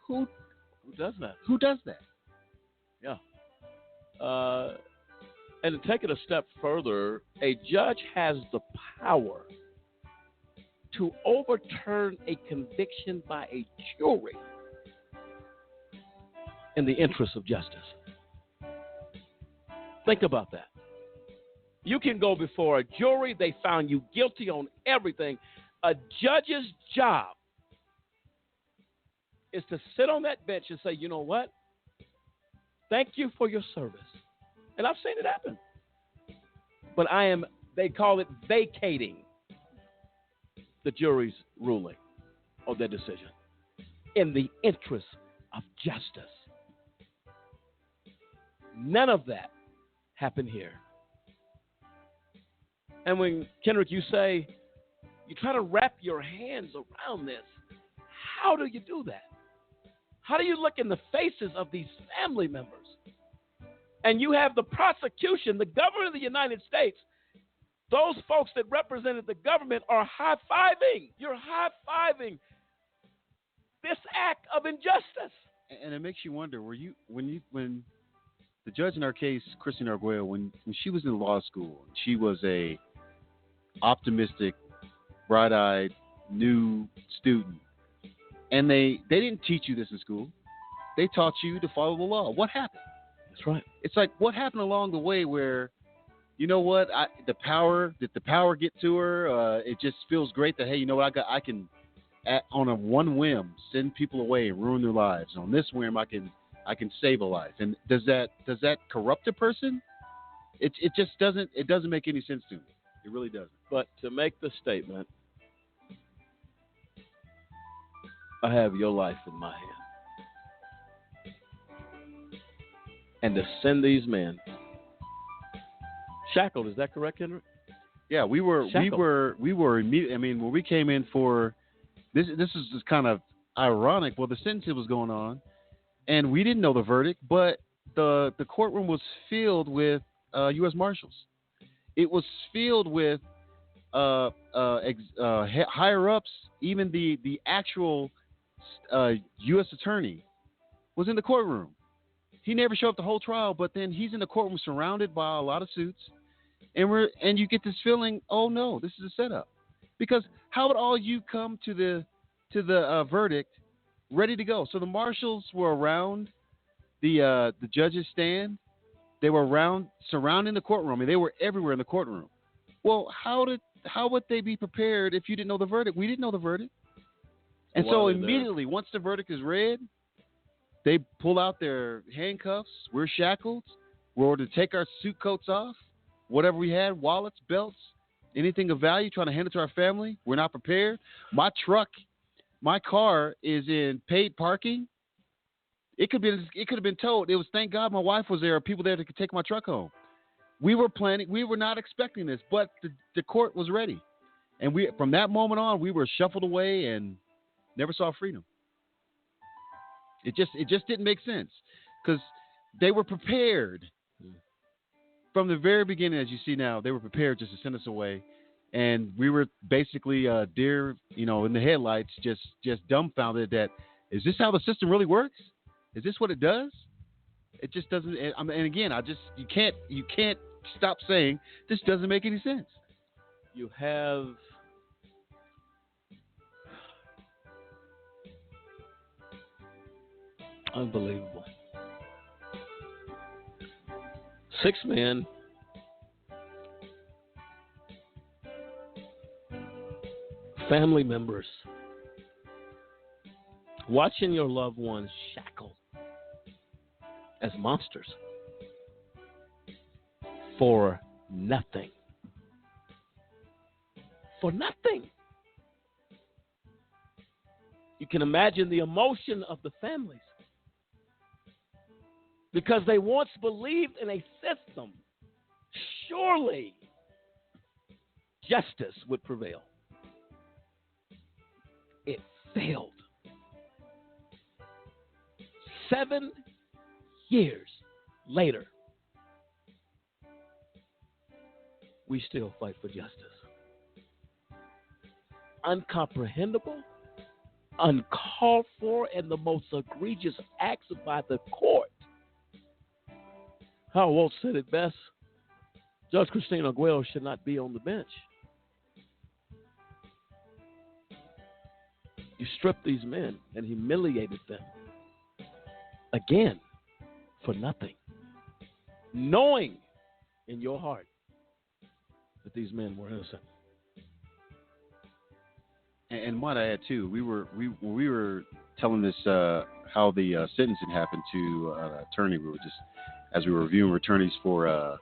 who does that? Who does that? Yeah. And to take it a step further, a judge has the power to overturn a conviction by a jury in the interest of justice. Think about that. You can go before a jury. They found you guilty on everything. A judge's job is to sit on that bench and say, you know what? Thank you for your service. And I've seen it happen. But they call it vacating the jury's ruling or their decision in the interest of justice. None of that happened here. And when, Kendrick, you say, you try to wrap your hands around this, how do you do that? How do you look in the faces of these family members? And you have the prosecution, the government of the United States, those folks that represented the government are high-fiving. You're high-fiving this act of injustice. And it makes you wonder, when the judge in our case, Christine Arguello, when she was in law school, she was a optimistic, bright-eyed, new student. And they didn't teach you this in school. They taught you to follow the law. What happened? That's right. It's like, what happened along the way where, you know what, did the power get to her? It just feels great that, hey, you know what, I can, on a one whim, send people away and ruin their lives. On this whim, I can save a life. And does that corrupt a person? It just doesn't make any sense to me. It really doesn't. But to make the statement, I have your life in my hand. And to send these men shackled, is that correct, Henry? Yeah, we were immediately. I mean, when we came in for this is just kind of ironic. Well, the sentencing was going on, and we didn't know the verdict, but the courtroom was filled with U.S. Marshals. It was filled with higher ups. Even the actual U.S. attorney was in the courtroom. He never showed up the whole trial, but then he's in the courtroom surrounded by a lot of suits, and you get this feeling, oh no, this is a setup. Because how would all you come to the verdict ready to go? So the marshals were around the judge's stand. They were surrounding the courtroom. I mean, they were everywhere in the courtroom. Well, how would they be prepared if you didn't know the verdict? We didn't know the verdict. And so immediately, once the verdict is read, they pull out their handcuffs. We're shackled. We're ordered to take our suit coats off, whatever we had, wallets, belts, anything of value, trying to hand it to our family. We're not prepared. My car is in paid parking. It could have been told. It was, thank God my wife was there, people there that could take my truck home. We were planning. We were not expecting this, but the court was ready. And from that moment on, we were shuffled away and never saw freedom. It just didn't make sense because they were prepared from the very beginning. As you see now, they were prepared just to send us away, and we were basically deer, in the headlights, just dumbfounded. That is this how the system really works? Is this what it does? It just doesn't. And again, you can't stop saying this doesn't make any sense. You have. Unbelievable. 6 men, family members, watching your loved ones shackled as monsters for nothing. For nothing. You can imagine the emotion of the families. Because they once believed in a system, surely justice would prevail. It failed. 7 years later, we still fight for justice. Uncomprehendable, uncalled for and the most egregious acts by the court. Howard Walsh said it best. Judge Christina Aguero should not be on the bench. You stripped these men and humiliated them again for nothing, knowing in your heart that these men were innocent. And might I add too, we were telling this how the sentencing happened to an attorney. We were just as we were reviewing attorneys for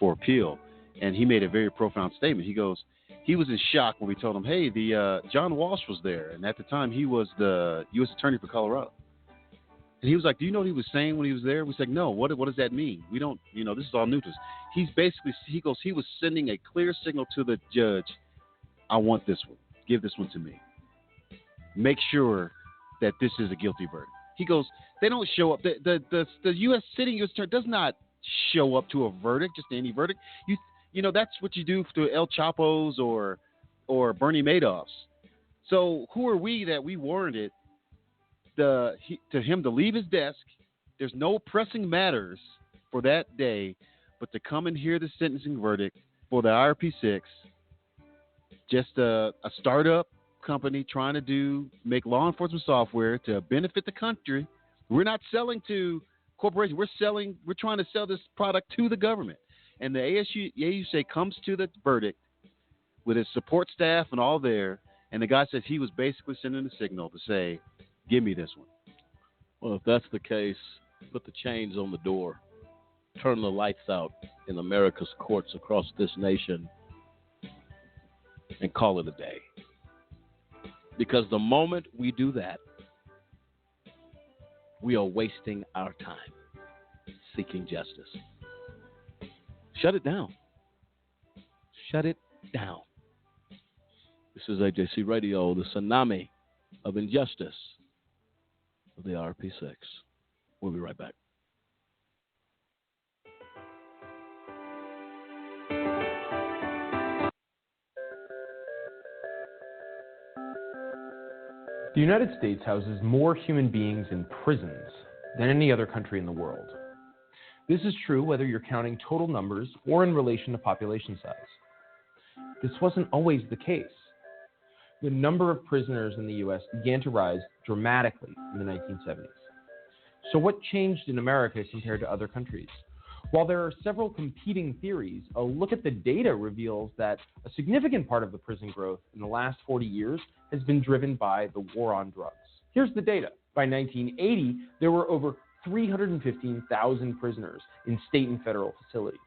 appeal, and he made a very profound statement. He goes, he was in shock when we told him, hey, the John Walsh was there, and at the time he was the U.S. Attorney for Colorado. And he was like, do you know what he was saying when he was there? We said, no, what does that mean? We don't, this is all new to us. He was sending a clear signal to the judge, I want this one. Give this one to me. Make sure that this is a guilty verdict. He goes, they don't show up. The U.S. sitting U.S. Attorney does not show up to a verdict, just any verdict. That's what you do to El Chapo's or Bernie Madoff's. So who are we that we warranted to him to leave his desk? There's no pressing matters for that day, but to come and hear the sentencing verdict for the IRP6, just a startup company trying to make law enforcement software to benefit the country. We're not selling to corporations. We're trying to sell this product to the government. And the AUSA comes to the verdict with his support staff and all there, and the guy says he was basically sending a signal to say, give me this one. Well, if that's the case, put the chains on the door, turn the lights out in America's courts across this nation, and call it a day. Because the moment we do that, we are wasting our time seeking justice. Shut it down. Shut it down. This is AJC Radio, the tsunami of injustice of the IRP6. We'll be right back. The United States houses more human beings in prisons than any other country in the world. This is true whether you're counting total numbers or in relation to population size. This wasn't always the case. The number of prisoners in the U.S. began to rise dramatically in the 1970s. So what changed in America compared to other countries? While there are several competing theories, a look at the data reveals that a significant part of the prison growth in the last 40 years has been driven by the war on drugs. Here's the data. By 1980, there were over 315,000 prisoners in state and federal facilities.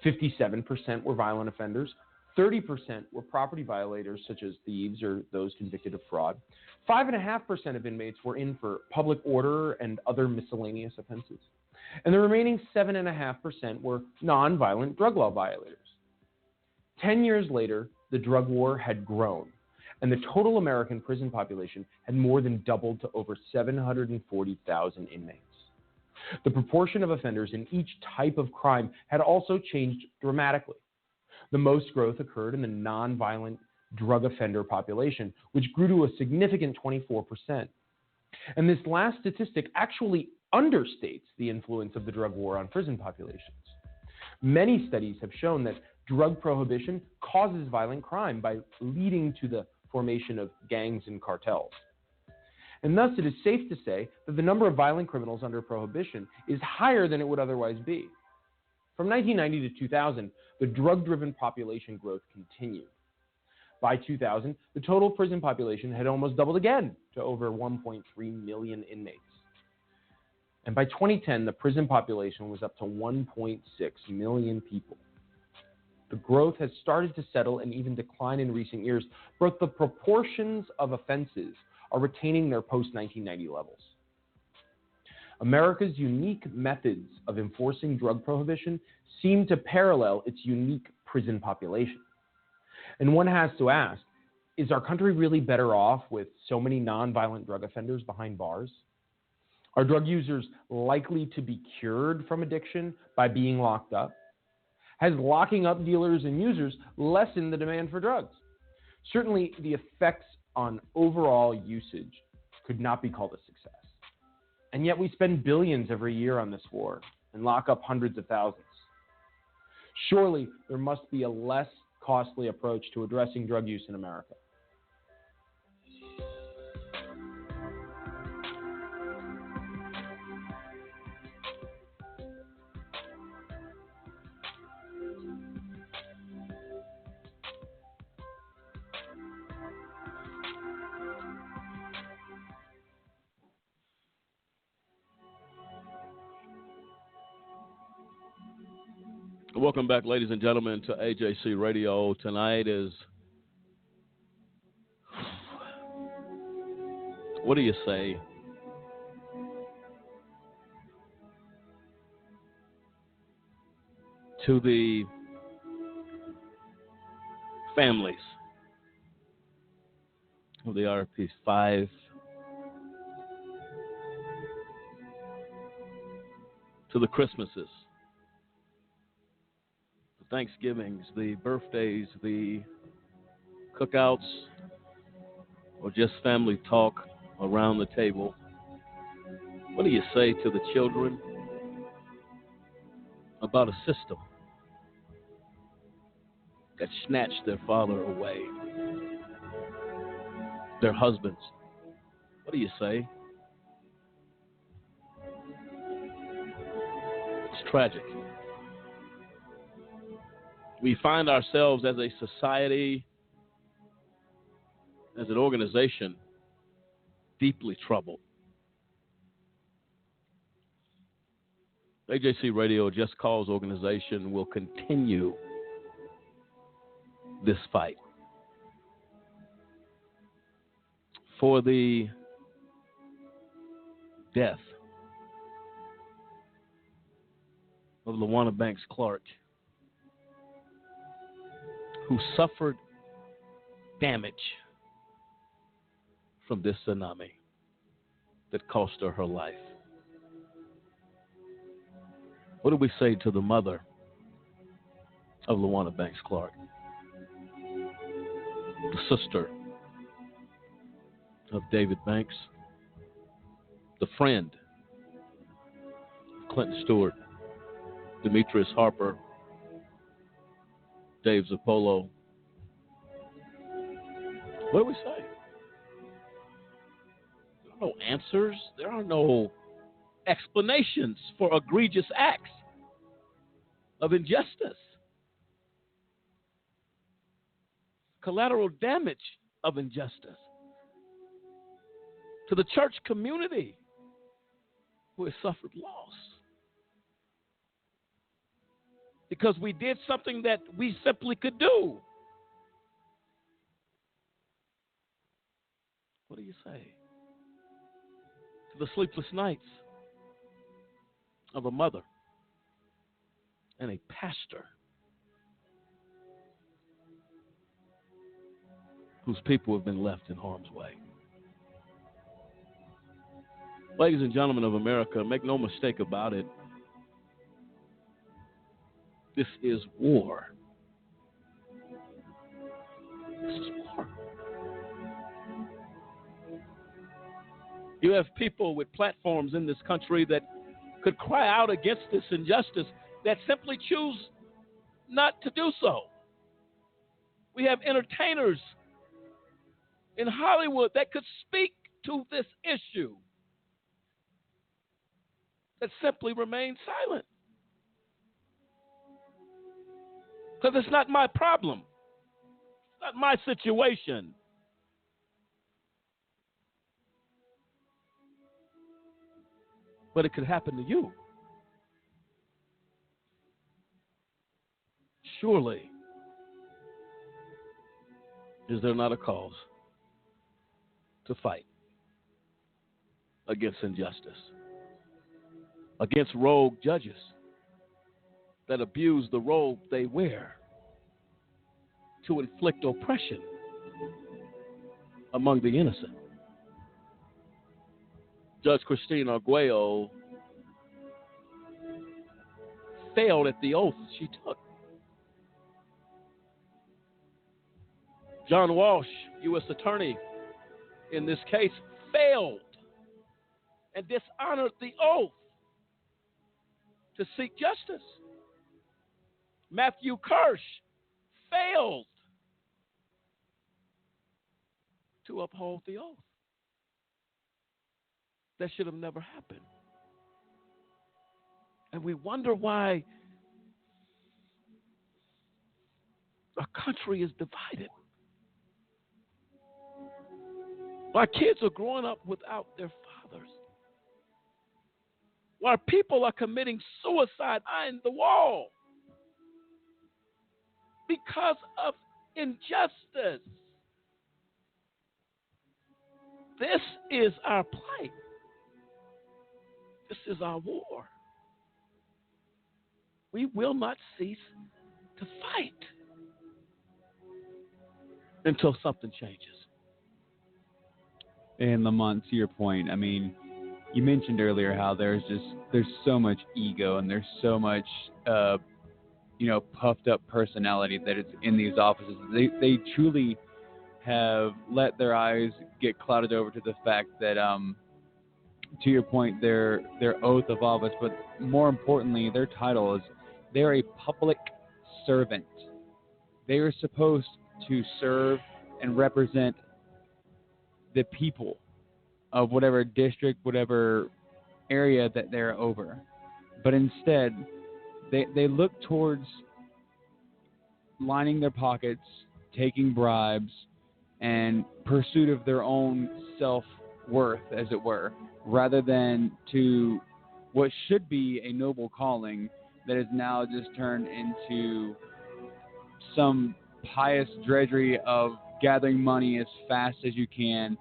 57% were violent offenders. 30% were property violators, such as thieves or those convicted of fraud. 5.5% of inmates were in for public order and other miscellaneous offenses. And the remaining 7.5% were nonviolent drug law violators. 10 years later, the drug war had grown, and the total American prison population had more than doubled to over 740,000 inmates. The proportion of offenders in each type of crime had also changed dramatically. The most growth occurred in the nonviolent drug offender population, which grew to a significant 24%. And this last statistic actually understates the influence of the drug war on prison populations. Many studies have shown that drug prohibition causes violent crime by leading to the formation of gangs and cartels. And thus it is safe to say that the number of violent criminals under prohibition is higher than it would otherwise be. From 1990 to 2000, the drug-driven population growth continued. By 2000, the total prison population had almost doubled again to over 1.3 million inmates. And by 2010, the prison population was up to 1.6 million people. The growth has started to settle and even decline in recent years, but the proportions of offenses are retaining their post-1990 levels. America's unique methods of enforcing drug prohibition seem to parallel its unique prison population. And one has to ask, is our country really better off with so many nonviolent drug offenders behind bars? Are drug users likely to be cured from addiction by being locked up? Has locking up dealers and users lessened the demand for drugs? Certainly, the effects on overall usage could not be called a success. And yet we spend billions every year on this war and lock up hundreds of thousands. Surely there must be a less costly approach to addressing drug use in America. Welcome back, ladies and gentlemen, to AJC Radio. Tonight is, what do you say? To the families of the IRP5, to the Christmases, Thanksgivings, the birthdays, the cookouts, or just family talk around the table. What do you say to the children about a system that snatched their father away, their husbands? What do you say? It's tragic. We find ourselves as a society, as an organization, deeply troubled. AJC Radio, Just Cause organization, will continue this fight for the death of LaWanna Banks Clark, who suffered damage from this tsunami that cost her her life. What do we say to the mother of LaWanna Banks Clark, the sister of David Banks, the friend of Clinton Stewart, Demetrius Harper, Dave Zappolo? What do we say? There are no answers. There are no explanations for egregious acts of injustice, collateral damage of injustice to the church community who has suffered loss because we did something that we simply could do. What do you say to the sleepless nights of a mother and a pastor whose people have been left in harm's way? Ladies and gentlemen of America, make no mistake about it. This is war. This is war. You have people with platforms in this country that could cry out against this injustice that simply choose not to do so. We have entertainers in Hollywood that could speak to this issue that simply remain silent. Because it's not my problem. It's not my situation. But it could happen to you. Surely, is there not a cause to fight against injustice, against rogue judges that abuse the robe they wear to inflict oppression among the innocent? Judge Christine Arguello failed at the oath she took. John Walsh, U.S. Attorney in this case, failed and dishonored the oath to seek justice. Matthew Kirsch failed to uphold the oath. That should have never happened. And we wonder why our country is divided. Why kids are growing up without their fathers. Why people are committing suicide behind the wall. Because of injustice. This is our plight. This is our war. We will not cease to fight until something changes. And Lamont, to your point, I mean, you mentioned earlier how there's so much ego and there's so much, puffed up personality that is in these offices. They truly have let their eyes get clouded over to the fact that, to your point, their oath of office, but more importantly, their title is they're a public servant. They are supposed to serve and represent the people of whatever district, whatever area that they're over. But instead, they look towards lining their pockets, taking bribes, and pursuit of their own self-worth, as it were, rather than to what should be a noble calling that is now just turned into some pious drudgery of gathering money as fast as you can,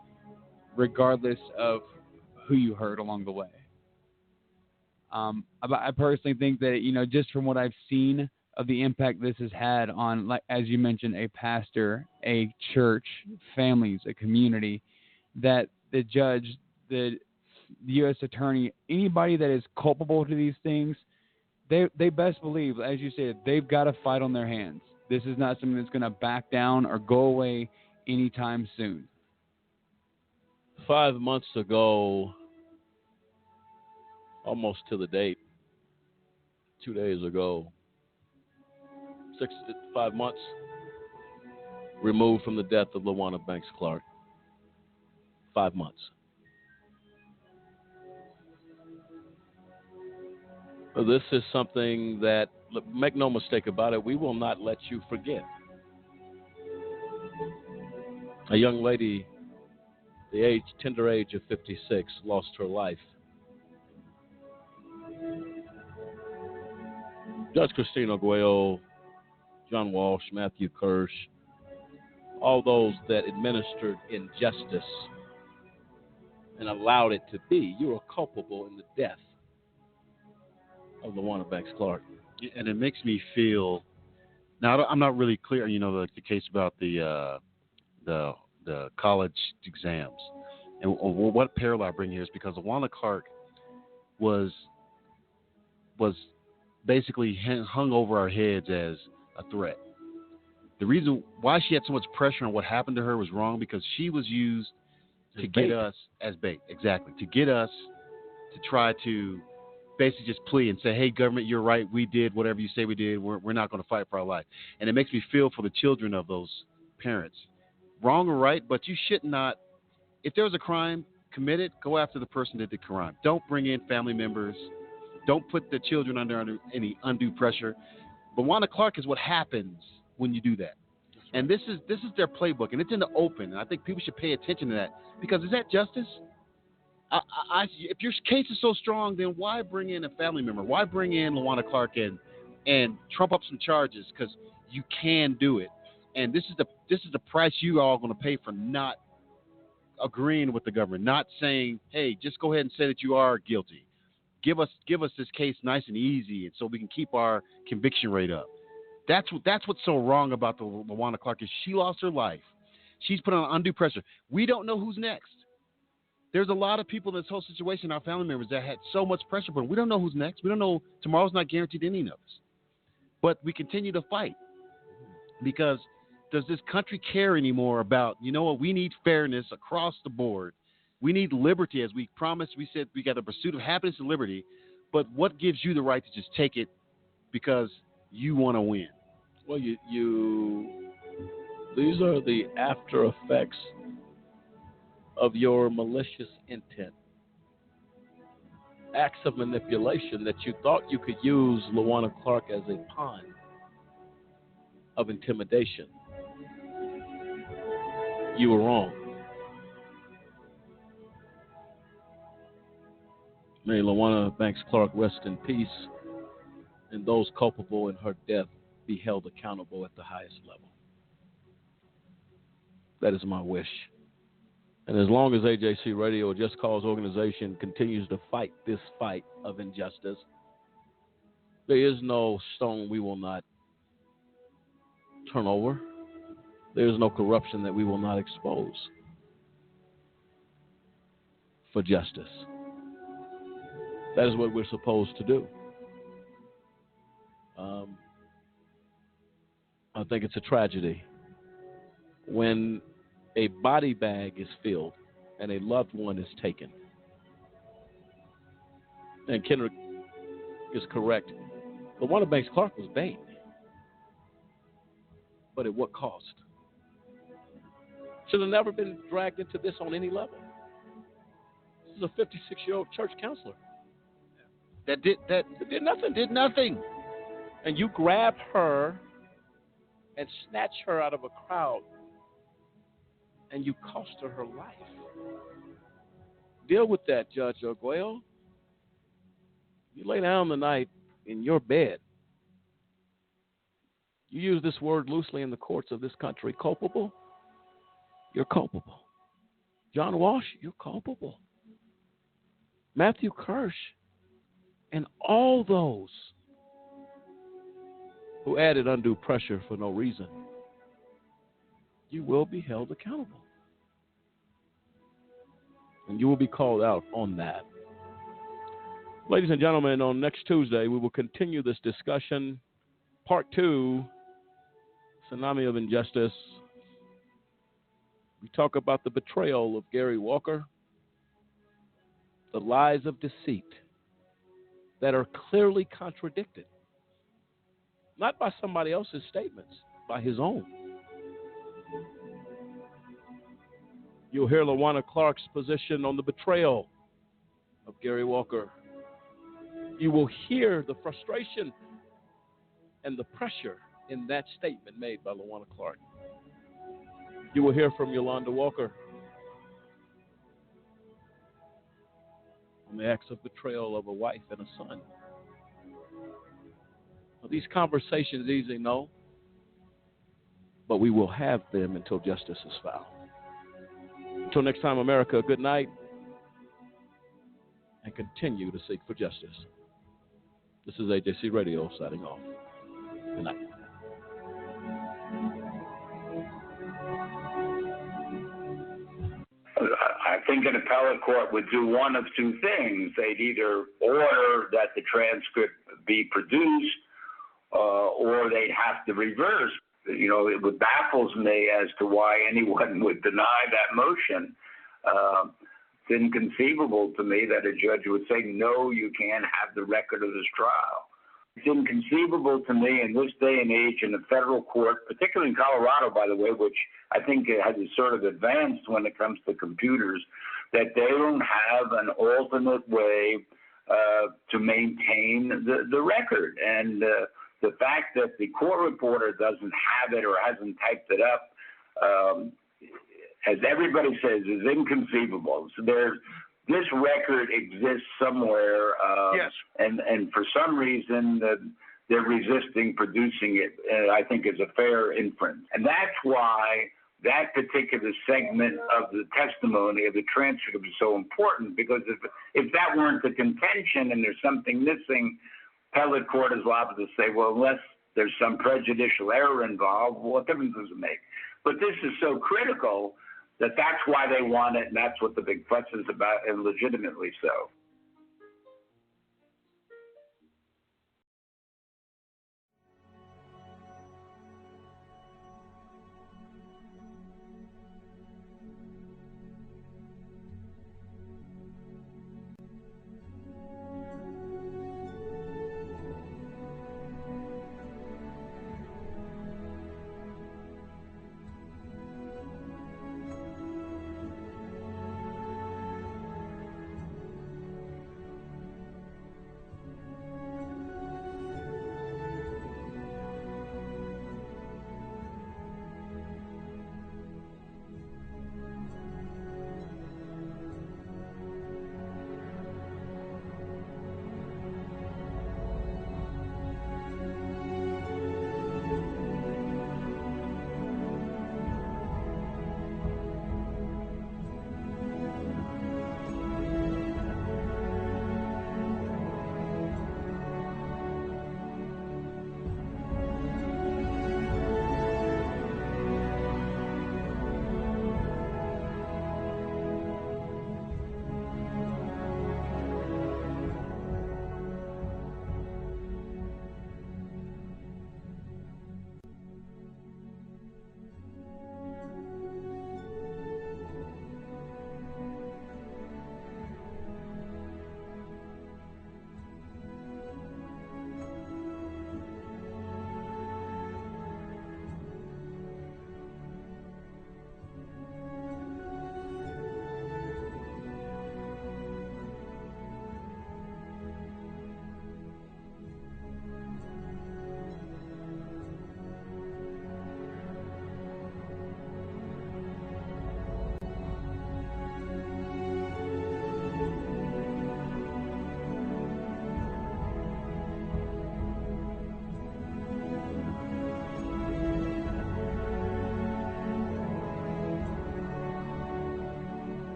regardless of who you hurt along the way. I personally think that, just from what I've seen of the impact this has had on, like as you mentioned, a pastor, a church, families, a community, that the judge, the U.S. attorney, anybody that is culpable to these things, they best believe, as you said, they've got a fight on their hands. This is not something that's going to back down or go away anytime soon. 5 months ago, almost to the date, 2 days ago, 5 months removed from the death of LaWanna Banks Clark. 5 months. This is something that, make no mistake about it, we will not let you forget. A young lady, the tender age of 56, lost her life. Judge Christine Arguello, John Walsh, Matthew Kirsch, all those that administered injustice and allowed it to be, you are culpable in the death of LaWanna Banks Clark. And it makes me feel, now I'm not really clear, the case about the college exams. And what parallel I bring here is because LaWanna Clark was basically hung over our heads as a threat. The reason why she had so much pressure on what happened to her was wrong, because she was used to get us as bait. Exactly. To get us to try to basically just plea and say, hey, government, you're right. We did whatever you say we did. We're not going to fight for our life. And it makes me feel for the children of those parents. Wrong or right, but you should not, if there was a crime committed, go after the person that did the crime. Don't bring in family members. Don't put the children under any undue pressure. But LaWanna Clark is what happens when you do that. And this is their playbook, and it's in the open. And I think people should pay attention to that, because is that justice? If your case is so strong, then why bring in a family member? Why bring in LaWanna Clark and trump up some charges? Because you can do it. And this is the price you are all going to pay for not agreeing with the government, not saying, hey, just go ahead and say that you are guilty. Give us this case nice and easy, and so we can keep our conviction rate up. That's what's so wrong about the LaWanna Clark, is she lost her life. She's put on undue pressure. We don't know who's next. There's a lot of people in this whole situation, our family members, that had so much pressure, but we don't know who's next. We don't know. Tomorrow's not guaranteed to any of us. But we continue to fight, because does this country care anymore about, you know what, we need fairness across the board. We need liberty, as we promised. We said we got the pursuit of happiness and liberty, but what gives you the right to just take it because you want to win? Well, these are the after effects of your malicious intent. Acts of manipulation that you thought you could use LaWanna Clark as a pawn of intimidation. You were wrong. May LaWanna Banks Clark rest in peace, and those culpable in her death be held accountable at the highest level. That is my wish. And as long as AJC Radio, a Just Cause organization, continues to fight this fight of injustice, there is no stone we will not turn over. There is no corruption that we will not expose for justice. That is what we're supposed to do. I think it's a tragedy when a body bag is filled and a loved one is taken. And Kendrick is correct. LaWanna Banks Clark was bait. But at what cost? Should have never been dragged into this on any level. This is a 56-year-old church counselor. That did nothing. Did nothing. And you grab her and snatch her out of a crowd, and you cost her life. Deal with that, Judge Arguello. You lay down tonight in your bed. You use this word loosely in the courts of this country. Culpable? You're culpable. John Walsh, you're culpable. Matthew Kirsch, and all those who added undue pressure for no reason, you will be held accountable. And you will be called out on that. Ladies and gentlemen, on next Tuesday, we will continue this discussion. Part 2, Tsunami of Injustice. We talk about the betrayal of Gary Walker, the lies of deceit that are clearly contradicted, not by somebody else's statements, by his own. You'll hear LaWanna Clark's position on the betrayal of Gary Walker. You will hear the frustration and the pressure in that statement made by LaWanna Clark. You will hear from Yolanda Walker on the acts of betrayal of a wife and a son. Well, these conversations are easy, no, but we will have them until justice is found. Until next time, America, good night, and continue to seek for justice. This is AJC Radio signing off. Good night. I think an appellate court would do one of two things. They'd either order that the transcript be produced, or they'd have to reverse. You know, it baffles me as to why anyone would deny that motion. It's inconceivable to me that a judge would say, no, you can't have the record of this trial. It's inconceivable to me in this day and age in the federal court, particularly in Colorado, by the way, which I think has sort of advanced when it comes to computers, that they don't have an alternate way to maintain the record. And the fact that the court reporter doesn't have it or hasn't typed it up, as everybody says, is inconceivable. So this record exists somewhere, yes. And for some reason they're resisting producing it, I think is a fair inference. And that's why that particular segment of the testimony of the transcript is so important, because if that weren't the contention and there's something missing, appellate court is liable to say, well, unless there's some prejudicial error involved, what difference does it make? But this is so critical that's why they want it, and that's what the big fuss is about, and legitimately so.